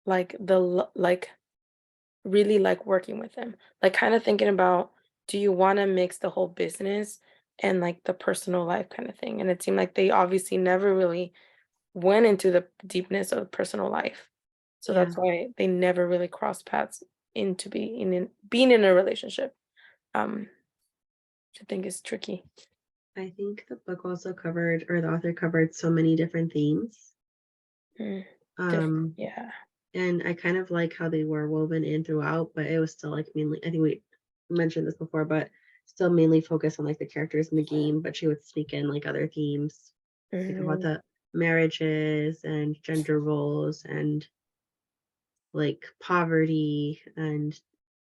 like like really like working with him? Like kind of thinking about, do you want to mix the whole business and like the personal life kind of thing? And it seemed like they obviously never really went into the deepness of personal life. So Yeah. that's why they never really crossed paths into being in a relationship. Which I think is tricky. I think the book also covered, or the author covered, so many different themes. Mm, Um, yeah. and I kind of like how they were woven in throughout, but it was still like mainly, I think we mentioned this before, but still mainly focused on like the characters in the game, but she would sneak in like other themes, like about Mhm. the marriages and gender roles and like poverty and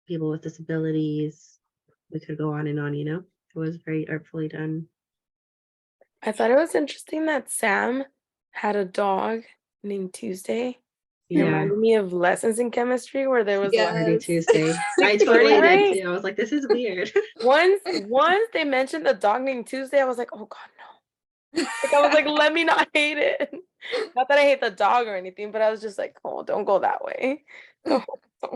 people with disabilities. We could go on and on, you know? It was very artfully done. I thought it was interesting that Sam had a dog named Tuesday. It Yeah, reminded me of Lessons in Chemistry where there was like Party Yes. Tuesday. I six totally did right? too. I was like, this is weird. Once they mentioned the dog named Tuesday, I was like, oh god, no. Like I was like, let me not hate it. Not that I hate the dog or anything, but I was just like, oh, don't go that way. No.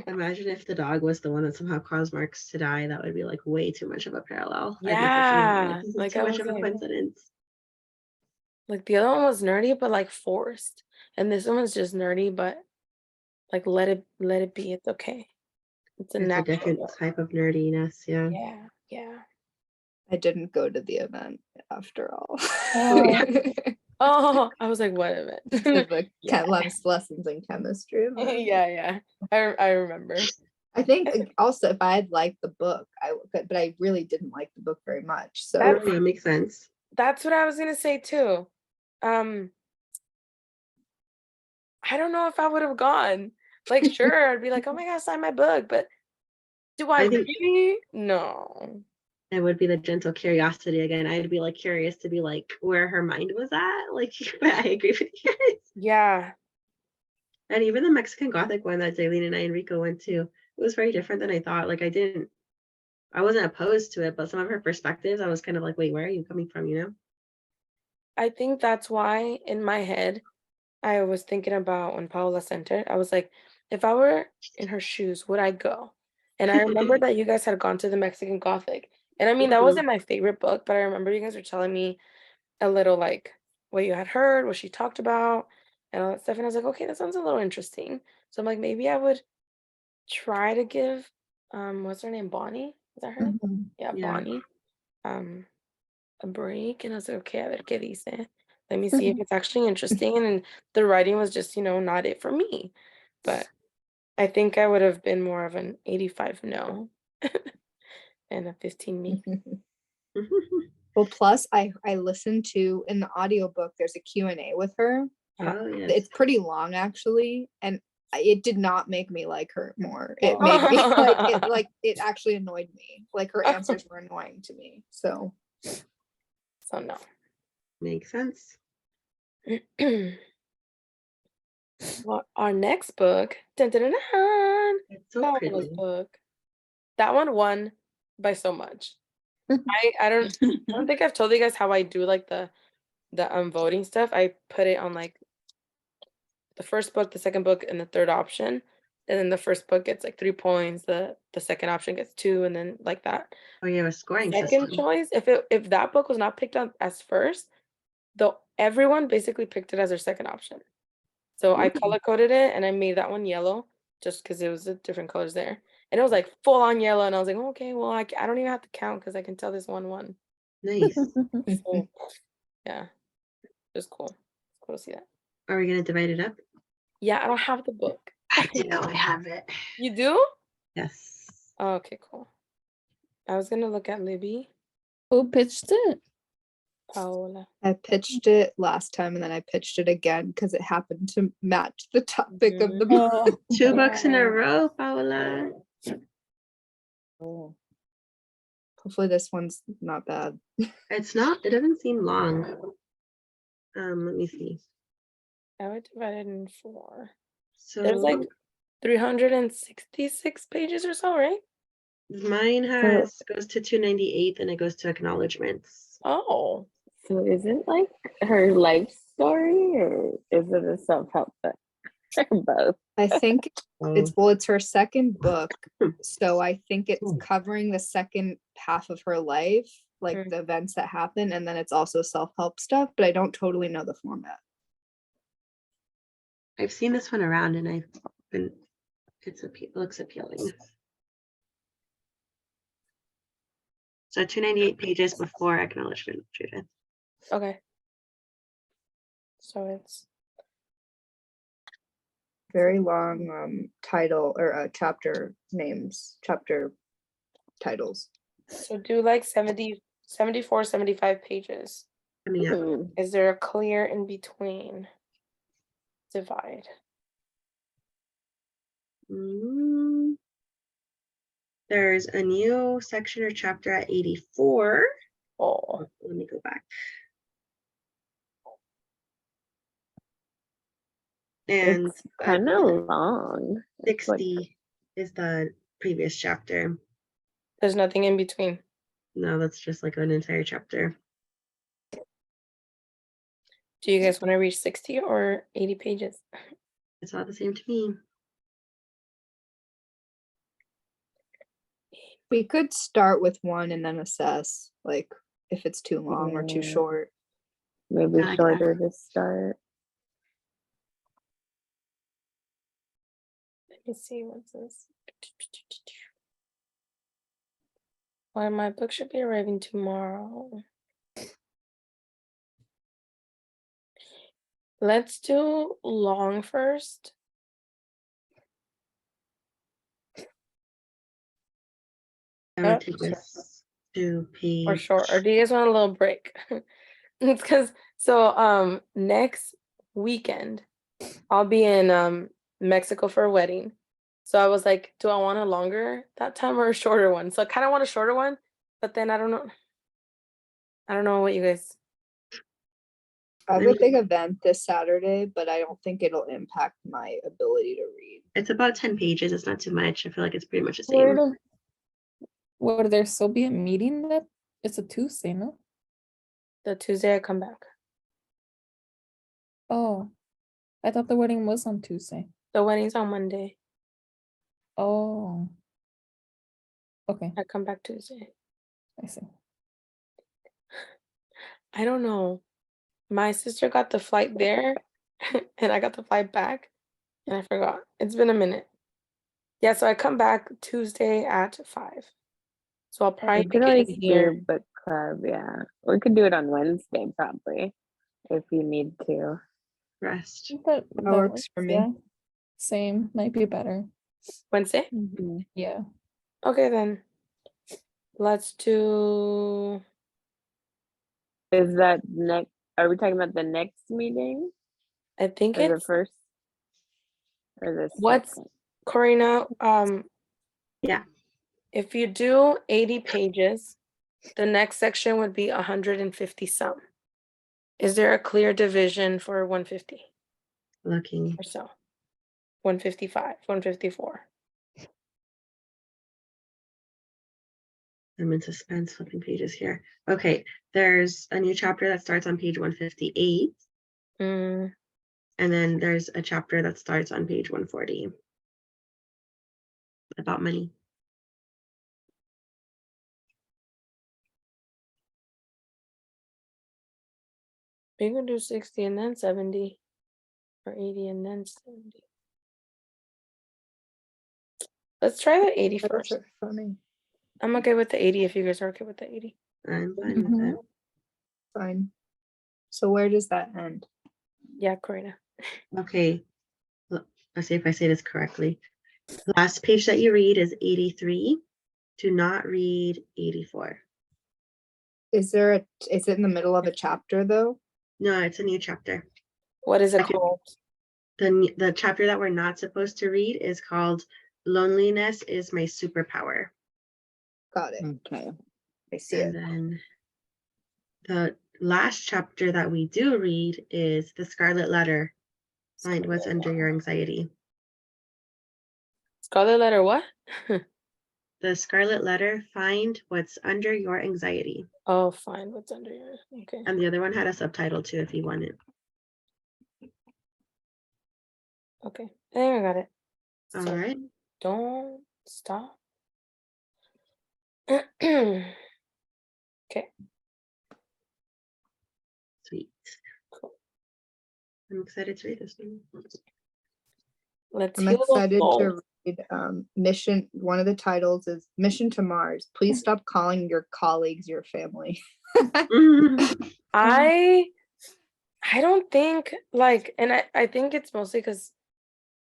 Imagine if the dog was the one that somehow caused Marx to die. That would be like way too much of a parallel. I'd be freaking out. Like, Yeah. this is Like too I much was of a like, coincidence. like the other one was nerdy, but like forced. And this one was just nerdy, but like let it be. It's okay. It's a It's a natural different look. type of nerdiness. Yeah. Yeah, yeah. I didn't go to the event after all. Oh, oh, I was like, what event? The Yeah, lessons in chemistry event. yeah. I remember. I think also if I had liked the book, I would, but I really didn't like the book very much. So That's Yeah, makes sense. that's what I was gonna say too. Um, I don't know if I would have gone. Like, sure, I'd be like, oh my gosh, sign my book, but do I I think really? No. it would be the gentle curiosity again. I'd be like curious to be like where her mind was at. Like, but I agree with you guys. Yeah, And even the Mexican Gothic one that Jaylene and I and Rico went to, it was very different than I thought. Like, I wasn't opposed to it, but some of her perspectives, I was kind of like, wait, where are you coming from? You know? I think that's why in my head I was thinking about when Paola sent it. I was like, if I were in her shoes, would I go? And I remember that you guys had gone to the Mexican Gothic. And I mean, that Mhm. wasn't my favorite book, but I remember you guys were telling me a little like what you had heard, what she talked about, and all that stuff. And I was like, okay, that sounds a little interesting. So I'm like, maybe I would try to give what's her name? Bonnie? Is that her name? Mhm. Yeah, Yeah. Bonnie. Um, a break. And I was like, okay, a ver qué dice. Let me see if it's actually interesting. And the writing was just, not it for me. But I think I would have been more of an 85 no and a 15 me. Well, plus I listened to in the audiobook, there's a Q&A with her. Oh yes. It's pretty long actually, and it did not make me like her more. It made me it actually annoyed me. Like her answers were annoying to me. So So no. Makes sense. Well, our next book, dun, dun, dun, dun, It's so Paola's pretty. book. That one won by so much. I don't think I've told you guys how I do like the voting stuff. I put it on like the first book, the second book, and the third option. And then the first book gets like 3 points, the second option gets 2, and then like that. Oh, you have a scoring Second system. choice, if that book was not picked up as first, everyone basically picked it as their second option. So I color coded it and I made that one yellow just because it was a different colors there. And it was like full on yellow. And I was like, okay, well, I don't even have to count because I can tell this one. Nice. So yeah, it was cool. It's cool to see that. Are we gonna divide it up? Yeah, I don't have the book. I do. I have it. You do? Yes. Oh, okay, cool. I was gonna look at Libby, Who pitched it? Paola. I pitched it last time and then I pitched it again because it happened to match the topic of the book. Oh, 2 books in a row, Paola. Oh. Hopefully this one's not bad. It's not. It doesn't seem long. Let me see. I would divide it in 4. So There's like 366 pages or so, right? mine goes to 298, and it goes to acknowledgements. Oh, So is it like her life story or is it a self-help book? Or both. I think it's Oh, it's her second book, so I think it's covering the second half of her life, like Mm. the events that happen, and then it's also self-help stuff, but I don't totally know the format. I've seen this one around, and I've been. It looks appealing. So 298 pages before acknowledgement, Judith. okay. So it's Very long title or chapter names, chapter titles. so do like 70, 74, 75 pages. Coming up. Hmm. Is there a clear in between? Divide. Mm. There's a new section or chapter at 84. Oh, Let me go back. And It's kind of long. It's like 60 is the previous chapter. there's nothing in between. No, that's just like an entire chapter. Do you guys want to reach 60 or 80 pages? It's all the same to me. We could start with one and then assess, like if it's too long or too Yeah. short. maybe I like that. shorter to start. Let me see what's this. Well, my book should be arriving tomorrow. Let's do long first. I Yep, would take this to page. or short, or do you guys want a little break? It's because next weekend I'll be in Mexico for a wedding. So I was like, do I want a longer that time or a shorter one? So I kind of want a shorter one, but then I don't know. I don't know what you guys. I have a big event this Saturday, but I don't think it'll impact my ability to read. It's about 10 pages. It's not too much. I feel like it's pretty much the where same. would there still be a meeting that it's a Tuesday, no? The Tuesday I come back. Oh, I thought the wedding was on Tuesday. The wedding's on Monday. Oh, okay, I come back Tuesday. I see. I don't know. My sister got the flight there and I got the flight back and I forgot. It's been a minute. Yeah, so I come back Tuesday at 5. So I'll probably We could make always it do here. book club, yeah. We could do it on Wednesday probably if you need to. Rest. That works for me. yeah. Same, might be better. Wednesday? Mhm. Yeah. Okay, then. Let's do. Is that next? Are we talking about the next meeting I think or the it's first or the what's second? Corina. Yeah. If you do 80 pages, the next section would be 150 some. Is there a clear division for 150 Looking. or so? 155, 154. I'm in suspense flipping pages here. Okay, there's a new chapter that starts on page 158, Mm, and then there's a chapter that starts on page 140 about money. we can do 60 and then 70, or 80 and then 70. Let's try the 80 Those first. are funny. I'm okay with the 80 if you guys are okay with the 80. I'm fine with Mhm. it. Fine. So where does that end? Yeah, Karina. Okay, let's see if I say this correctly. The last page that you read is 83. Do not read 84. Is it in the middle of a chapter though? No, it's a new chapter. What is it Okay. called? The chapter that we're not supposed to read is called Loneliness is My Superpower. Got it. Okay. I see And it. then the last chapter that we do read is The Scarlet Letter. Find what's under your anxiety. Scarlet Letter what? The Scarlet Letter, find what's under your anxiety. Oh, fine. What's under your... Okay. And the other one had a subtitle too if you want it. Okay. I think I got it. All So, right. don't stop. Okay. Sweet. Cool. I'm excited to read this one. Let's I'm heal the excited soul. to read Mission. One of the titles is Mission to Mars. Please stop calling your colleagues your family. I don't think like, and I think it's mostly because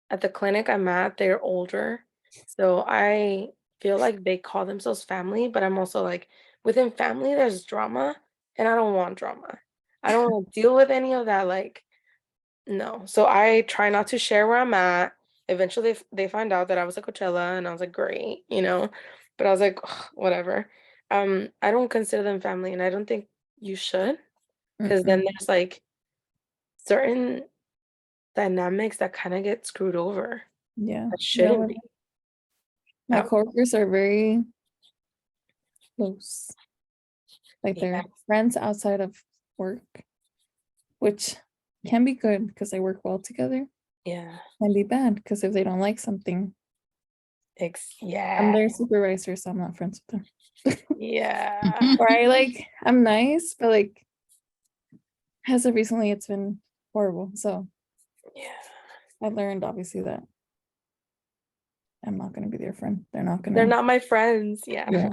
at the clinic I'm at, they're older. So I feel like they call themselves family, but I'm also like, within family, there's drama, and I don't want drama. I don't want to deal with any of that. Like, no. So I try not to share where I'm at. Eventually, they find out that I was at Coachella, and I was like, great, you know. But I was like, "Ugh, whatever. I don't consider them family, and I don't think you should, because then there's like certain dynamics that kind of get screwed over Yeah. that shouldn't No, be. my That- coworkers are very close. Like they're Yeah. friends outside of work, which can be good because they work well together. Yeah. Can be bad because if they don't like something, I'm Yeah. their supervisor, so I'm not friends with them. Yeah. Or I'm nice, but like as of recently, it's been horrible. So Yeah. I learned obviously that I'm not gonna be their friend. They're not gonna. They're not my friends. Yeah. Yeah.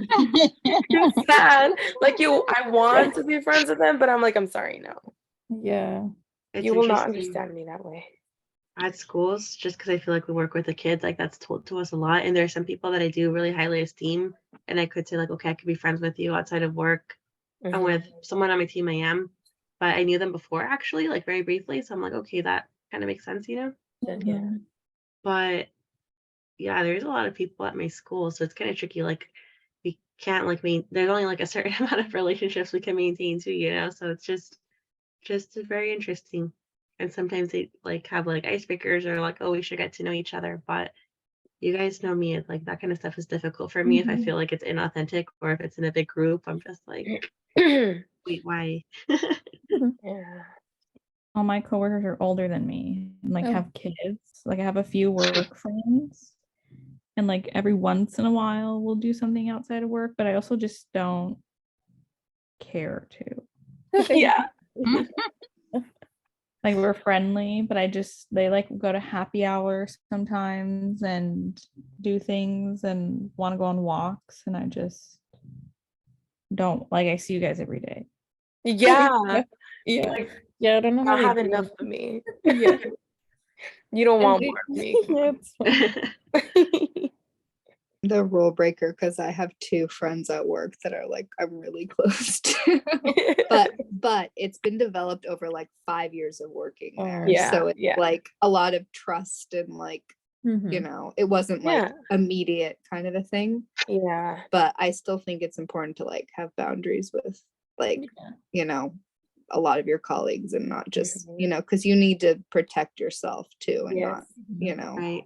It's sad. Like I want to be friends with them, but I'm like, I'm sorry, no. Yeah. It's You will not interesting. understand me that way. At schools, just because I feel like we work with the kids, like that's told to us a lot. And there's some people that I do really highly esteem, and I could say like, okay, I could be friends with you outside of work. And Mhm. with someone on my team, I am, but I knew them before actually, like very briefly. So I'm like, okay, that kind of makes sense, you know. Yeah. Mhm. But yeah, there's a lot of people at my school, so it's kind of tricky. Like we can't like there's only like a certain amount of relationships we can maintain too, you know. So it's just very interesting. And sometimes they like have like icebreakers or like, oh, we should get to know each other. But you guys know me, it's like that kind of stuff is difficult for me if I Mhm. feel like it's inauthentic or if it's in a big group. I'm just like, wait, why? Yeah. All my coworkers are older than me and like Oh. have kids. Like I have a few work friends, and like every once in a while we'll do something outside of work, but I also just don't care to. Yeah. Like we're friendly, but they like go to happy hour sometimes and do things and want to go on walks, and I just don't like. I see you guys every day. Yeah. Yeah. Like, Yeah. I don't know how not they have do it. enough of me. Yeah. You don't And want they- more of me. Yeah, it's fine. The rule breaker because I have two friends at work that are like I'm really close to. but it's been developed over like 5 years of working there. Yeah, So it's yeah. like a lot of trust and like, Mhm. you know, it wasn't like Yeah. immediate kind of a thing. Yeah. But I still think it's important to like have boundaries with like, Yeah. you know, a lot of your colleagues and not just, Mhm. you know, because you need to protect yourself too and not, Yes. you know. Right.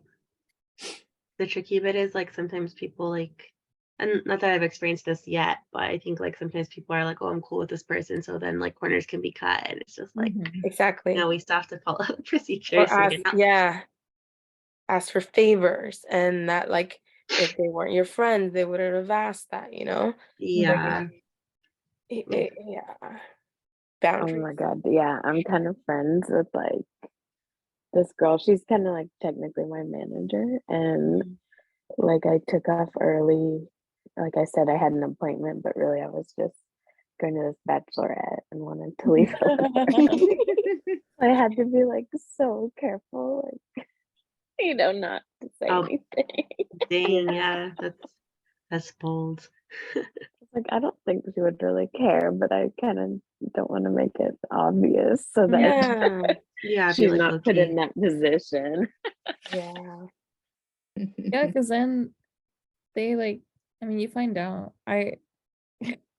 The tricky bit is like sometimes people like and not that I've experienced this yet, but I think like sometimes people are like, oh, I'm cool with this person, so then like corners can be cut, and it's just like, Mhm. Exactly. no, we still have to follow the Or procedures. So you're not, ask for favors, and that like if they weren't your friends, they wouldn't have asked that, you know? yeah, Yeah. Oh Boundaries. my god, yeah, I'm kind of friends with like this girl. She's kind of like technically my manager, and like I took off early. Like I said, I had an appointment, but really I was just going to this bachelorette and wanted to leave early. I had to be like so careful, like not to say Oh. anything. dang, yeah, that's bold. Like I don't think she would really care, but I kind of don't want to make it obvious so that Yeah. Yeah, I'd be she's like, not put okay. in that position. Yeah. Yeah, because then they like, I mean, you find out.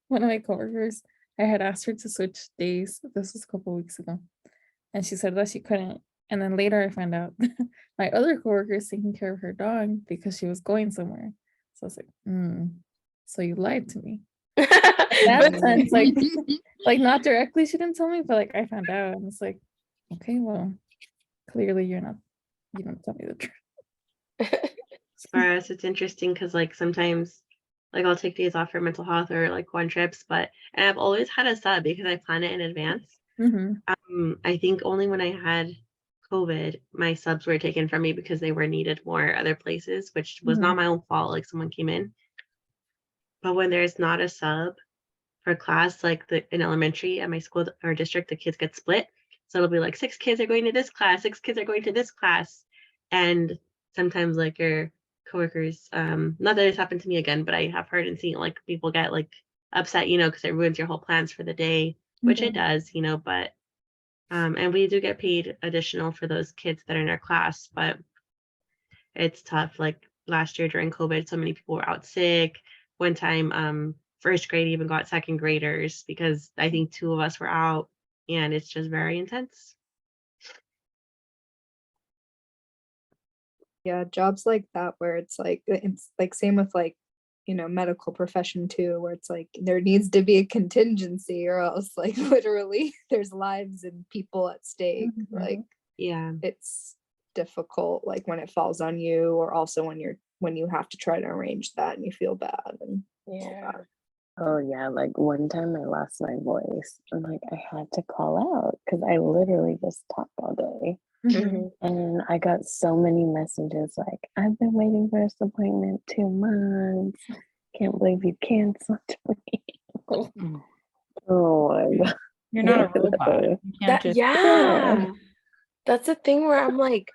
One of my coworkers, I had asked her to switch days. This was a couple weeks ago, and she said that she couldn't. And then later, I found out my other coworker is taking care of her dog because she was going somewhere. So I was like, so you lied to me. That sense, like not directly, she didn't tell me, but like I found out, and it's like, okay, well, clearly you don't tell me the truth. For us, it's interesting because like sometimes like I'll take days off for mental health or like go on trips, and I've always had a sub because I plan it in advance. I think only when I had COVID, my subs were taken from me because they were needed more other places, which was not my own fault. Like someone came in. But when there's not a sub for class, like in elementary at my school or district, the kids get split. So it'll be like 6 kids are going to this class, 6 kids are going to this class. And sometimes like your coworkers, not that it's happened to me again, but I have heard and seen like people get like upset, because it ruins your whole plans for the day, which it does, but and we do get paid additional for those kids that are in our class, but it's tough. Like last year during COVID, so many people were out sick. One time, first grade even got second graders because I think 2 of us were out, and it's just very intense. Yeah, jobs like that where it's like same with like, medical profession too, where it's like there needs to be a contingency or else like literally there's lives and people at stake. Like Yeah. it's difficult like when it falls on you, or also when you have to try to arrange that and you feel bad and Yeah. Oh yeah, like one time I lost my voice and like I had to call out because I literally just talked all day. And I got so many messages like, I've been waiting for this appointment 2 months. Can't believe you canceled me. Oh my god. You're not a robot. You can't just That's the thing where I'm like,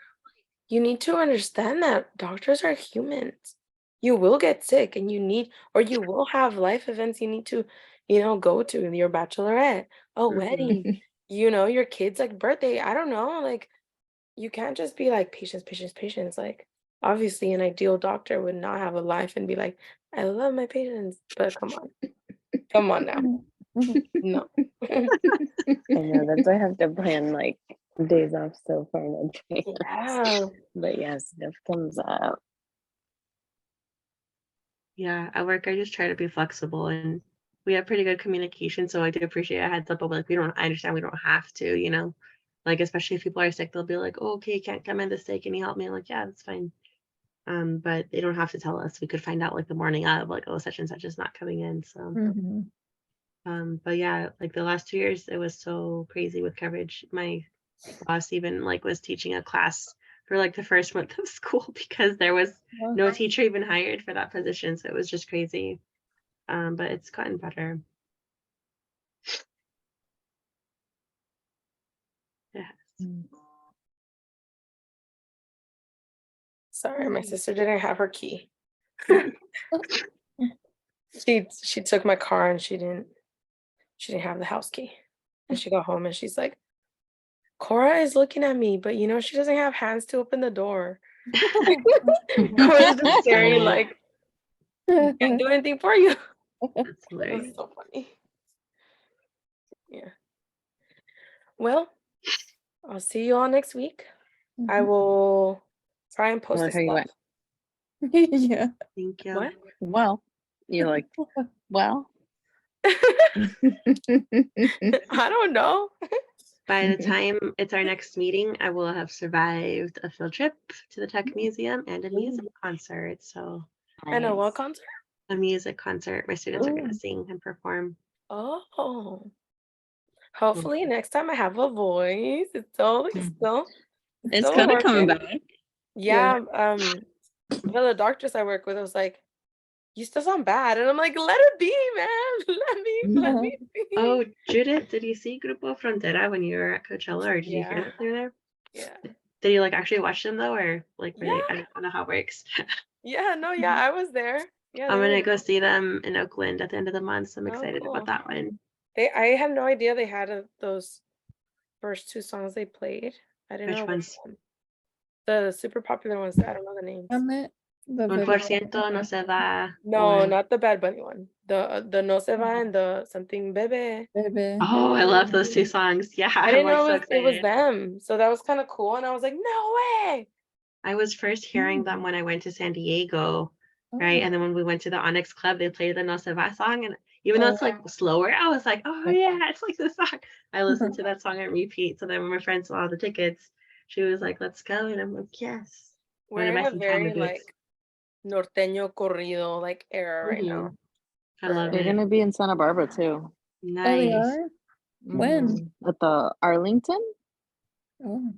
you need to understand that doctors are humans. You will get sick and you will have life events you need to, go to, your bachelorette, a wedding, your kid's like birthday. I don't know. Like, you can't just be like patience, patience, patience. Like, obviously, an ideal doctor would not have a life and be like, I love my patients. But come on. Come on now. No. I know that's why I have to plan like days off so far in advance. Yeah. But yeah, stuff comes up. Yeah, at work I just try to be flexible, and we have pretty good communication, so I do appreciate a heads up of like I understand we don't have to, like especially if people are sick, they'll be like, oh, okay, can't come in this day, can you help me? I'm like, yeah, that's fine. But they don't have to tell us. We could find out like the morning of like, oh, such and such is not coming in. So but yeah, like the last 2 years it was so crazy with coverage. My boss even like was teaching a class for like the first month of school because there was no teacher even hired for that position. So it was just crazy. But it's gotten better. Yes. Sorry, my sister didn't have her key. She took my car and she didn't have the house key. And she got home and she's like, Cora is looking at me, but she doesn't have hands to open the door. Cora's just staring like, can't do anything for you. That's It hilarious. was so funny. Yeah. Well, I'll see you all next week. I will try and post Well, this how you stuff. Yeah. Thank you. What? Well, You're like, well, I don't know. By the time it's our next meeting, I will have survived a field trip to the Tech Museum and a music concert. So And a what nice. concert? a music concert. My students are going Ooh. to sing and perform. Oh. Hopefully next time I have a voice. It's still It's still kind of coming working. back. Yeah, the doctors I work with was like, you still sound bad. And I'm like, let it be, man. Let me be. Oh, Judith, did you see Grupo Frontera when you were at Coachella, or did you hear Yeah. that they were there? Yeah. Did you like actually watch them though, or like were they? Yeah. I don't know how it works. Yeah, no, yeah, I was there. Yeah, I'm they gonna were go see them in Oakland at the end of the month, so I'm Oh, excited cool. about that one. I had no idea they had those first two songs they played. I didn't Which know ones? one. The super popular ones. I don't know the names. Summit, the Un Bebe por ciento no se va. No, or- not the Bad Bunny one. The No Se Va and the something Bebe. Bebe. Oh, I love those two songs. Yeah, I I didn't was know so it was excited. them. So that was kind of cool. And I was like, no way. I was first hearing them when I went to San Diego, right? And then when we went to the Onyx Club, they played the No Se Va song, and even though it's like slower, I was like, oh yeah, it's like the song. I listened to that song on repeat. So then when my friend saw the tickets, she was like, let's go, and I'm like, yes. I'm We're gonna in buy a some very Chama boots. like norteño corrido like era right now. I love They're it. gonna be in Santa Barbara too. Oh, they Nice. are? When? At the Arlington? Oh.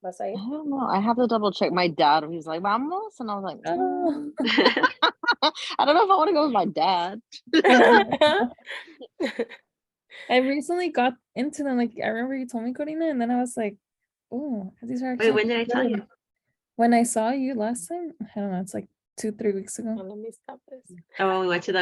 Vas I a ir? don't know. I have to double check. My dad, he's like, vamos. And I was like, Oh. I don't know if I want to go with my dad. I recently got into them. Like, I remember you told me, Corina, and then I was like, oh, these are actually Wait, when did I tell good. you? When I saw you last time, I don't know, it's like 2-3 weeks ago. Let me stop this. Oh, when we went to the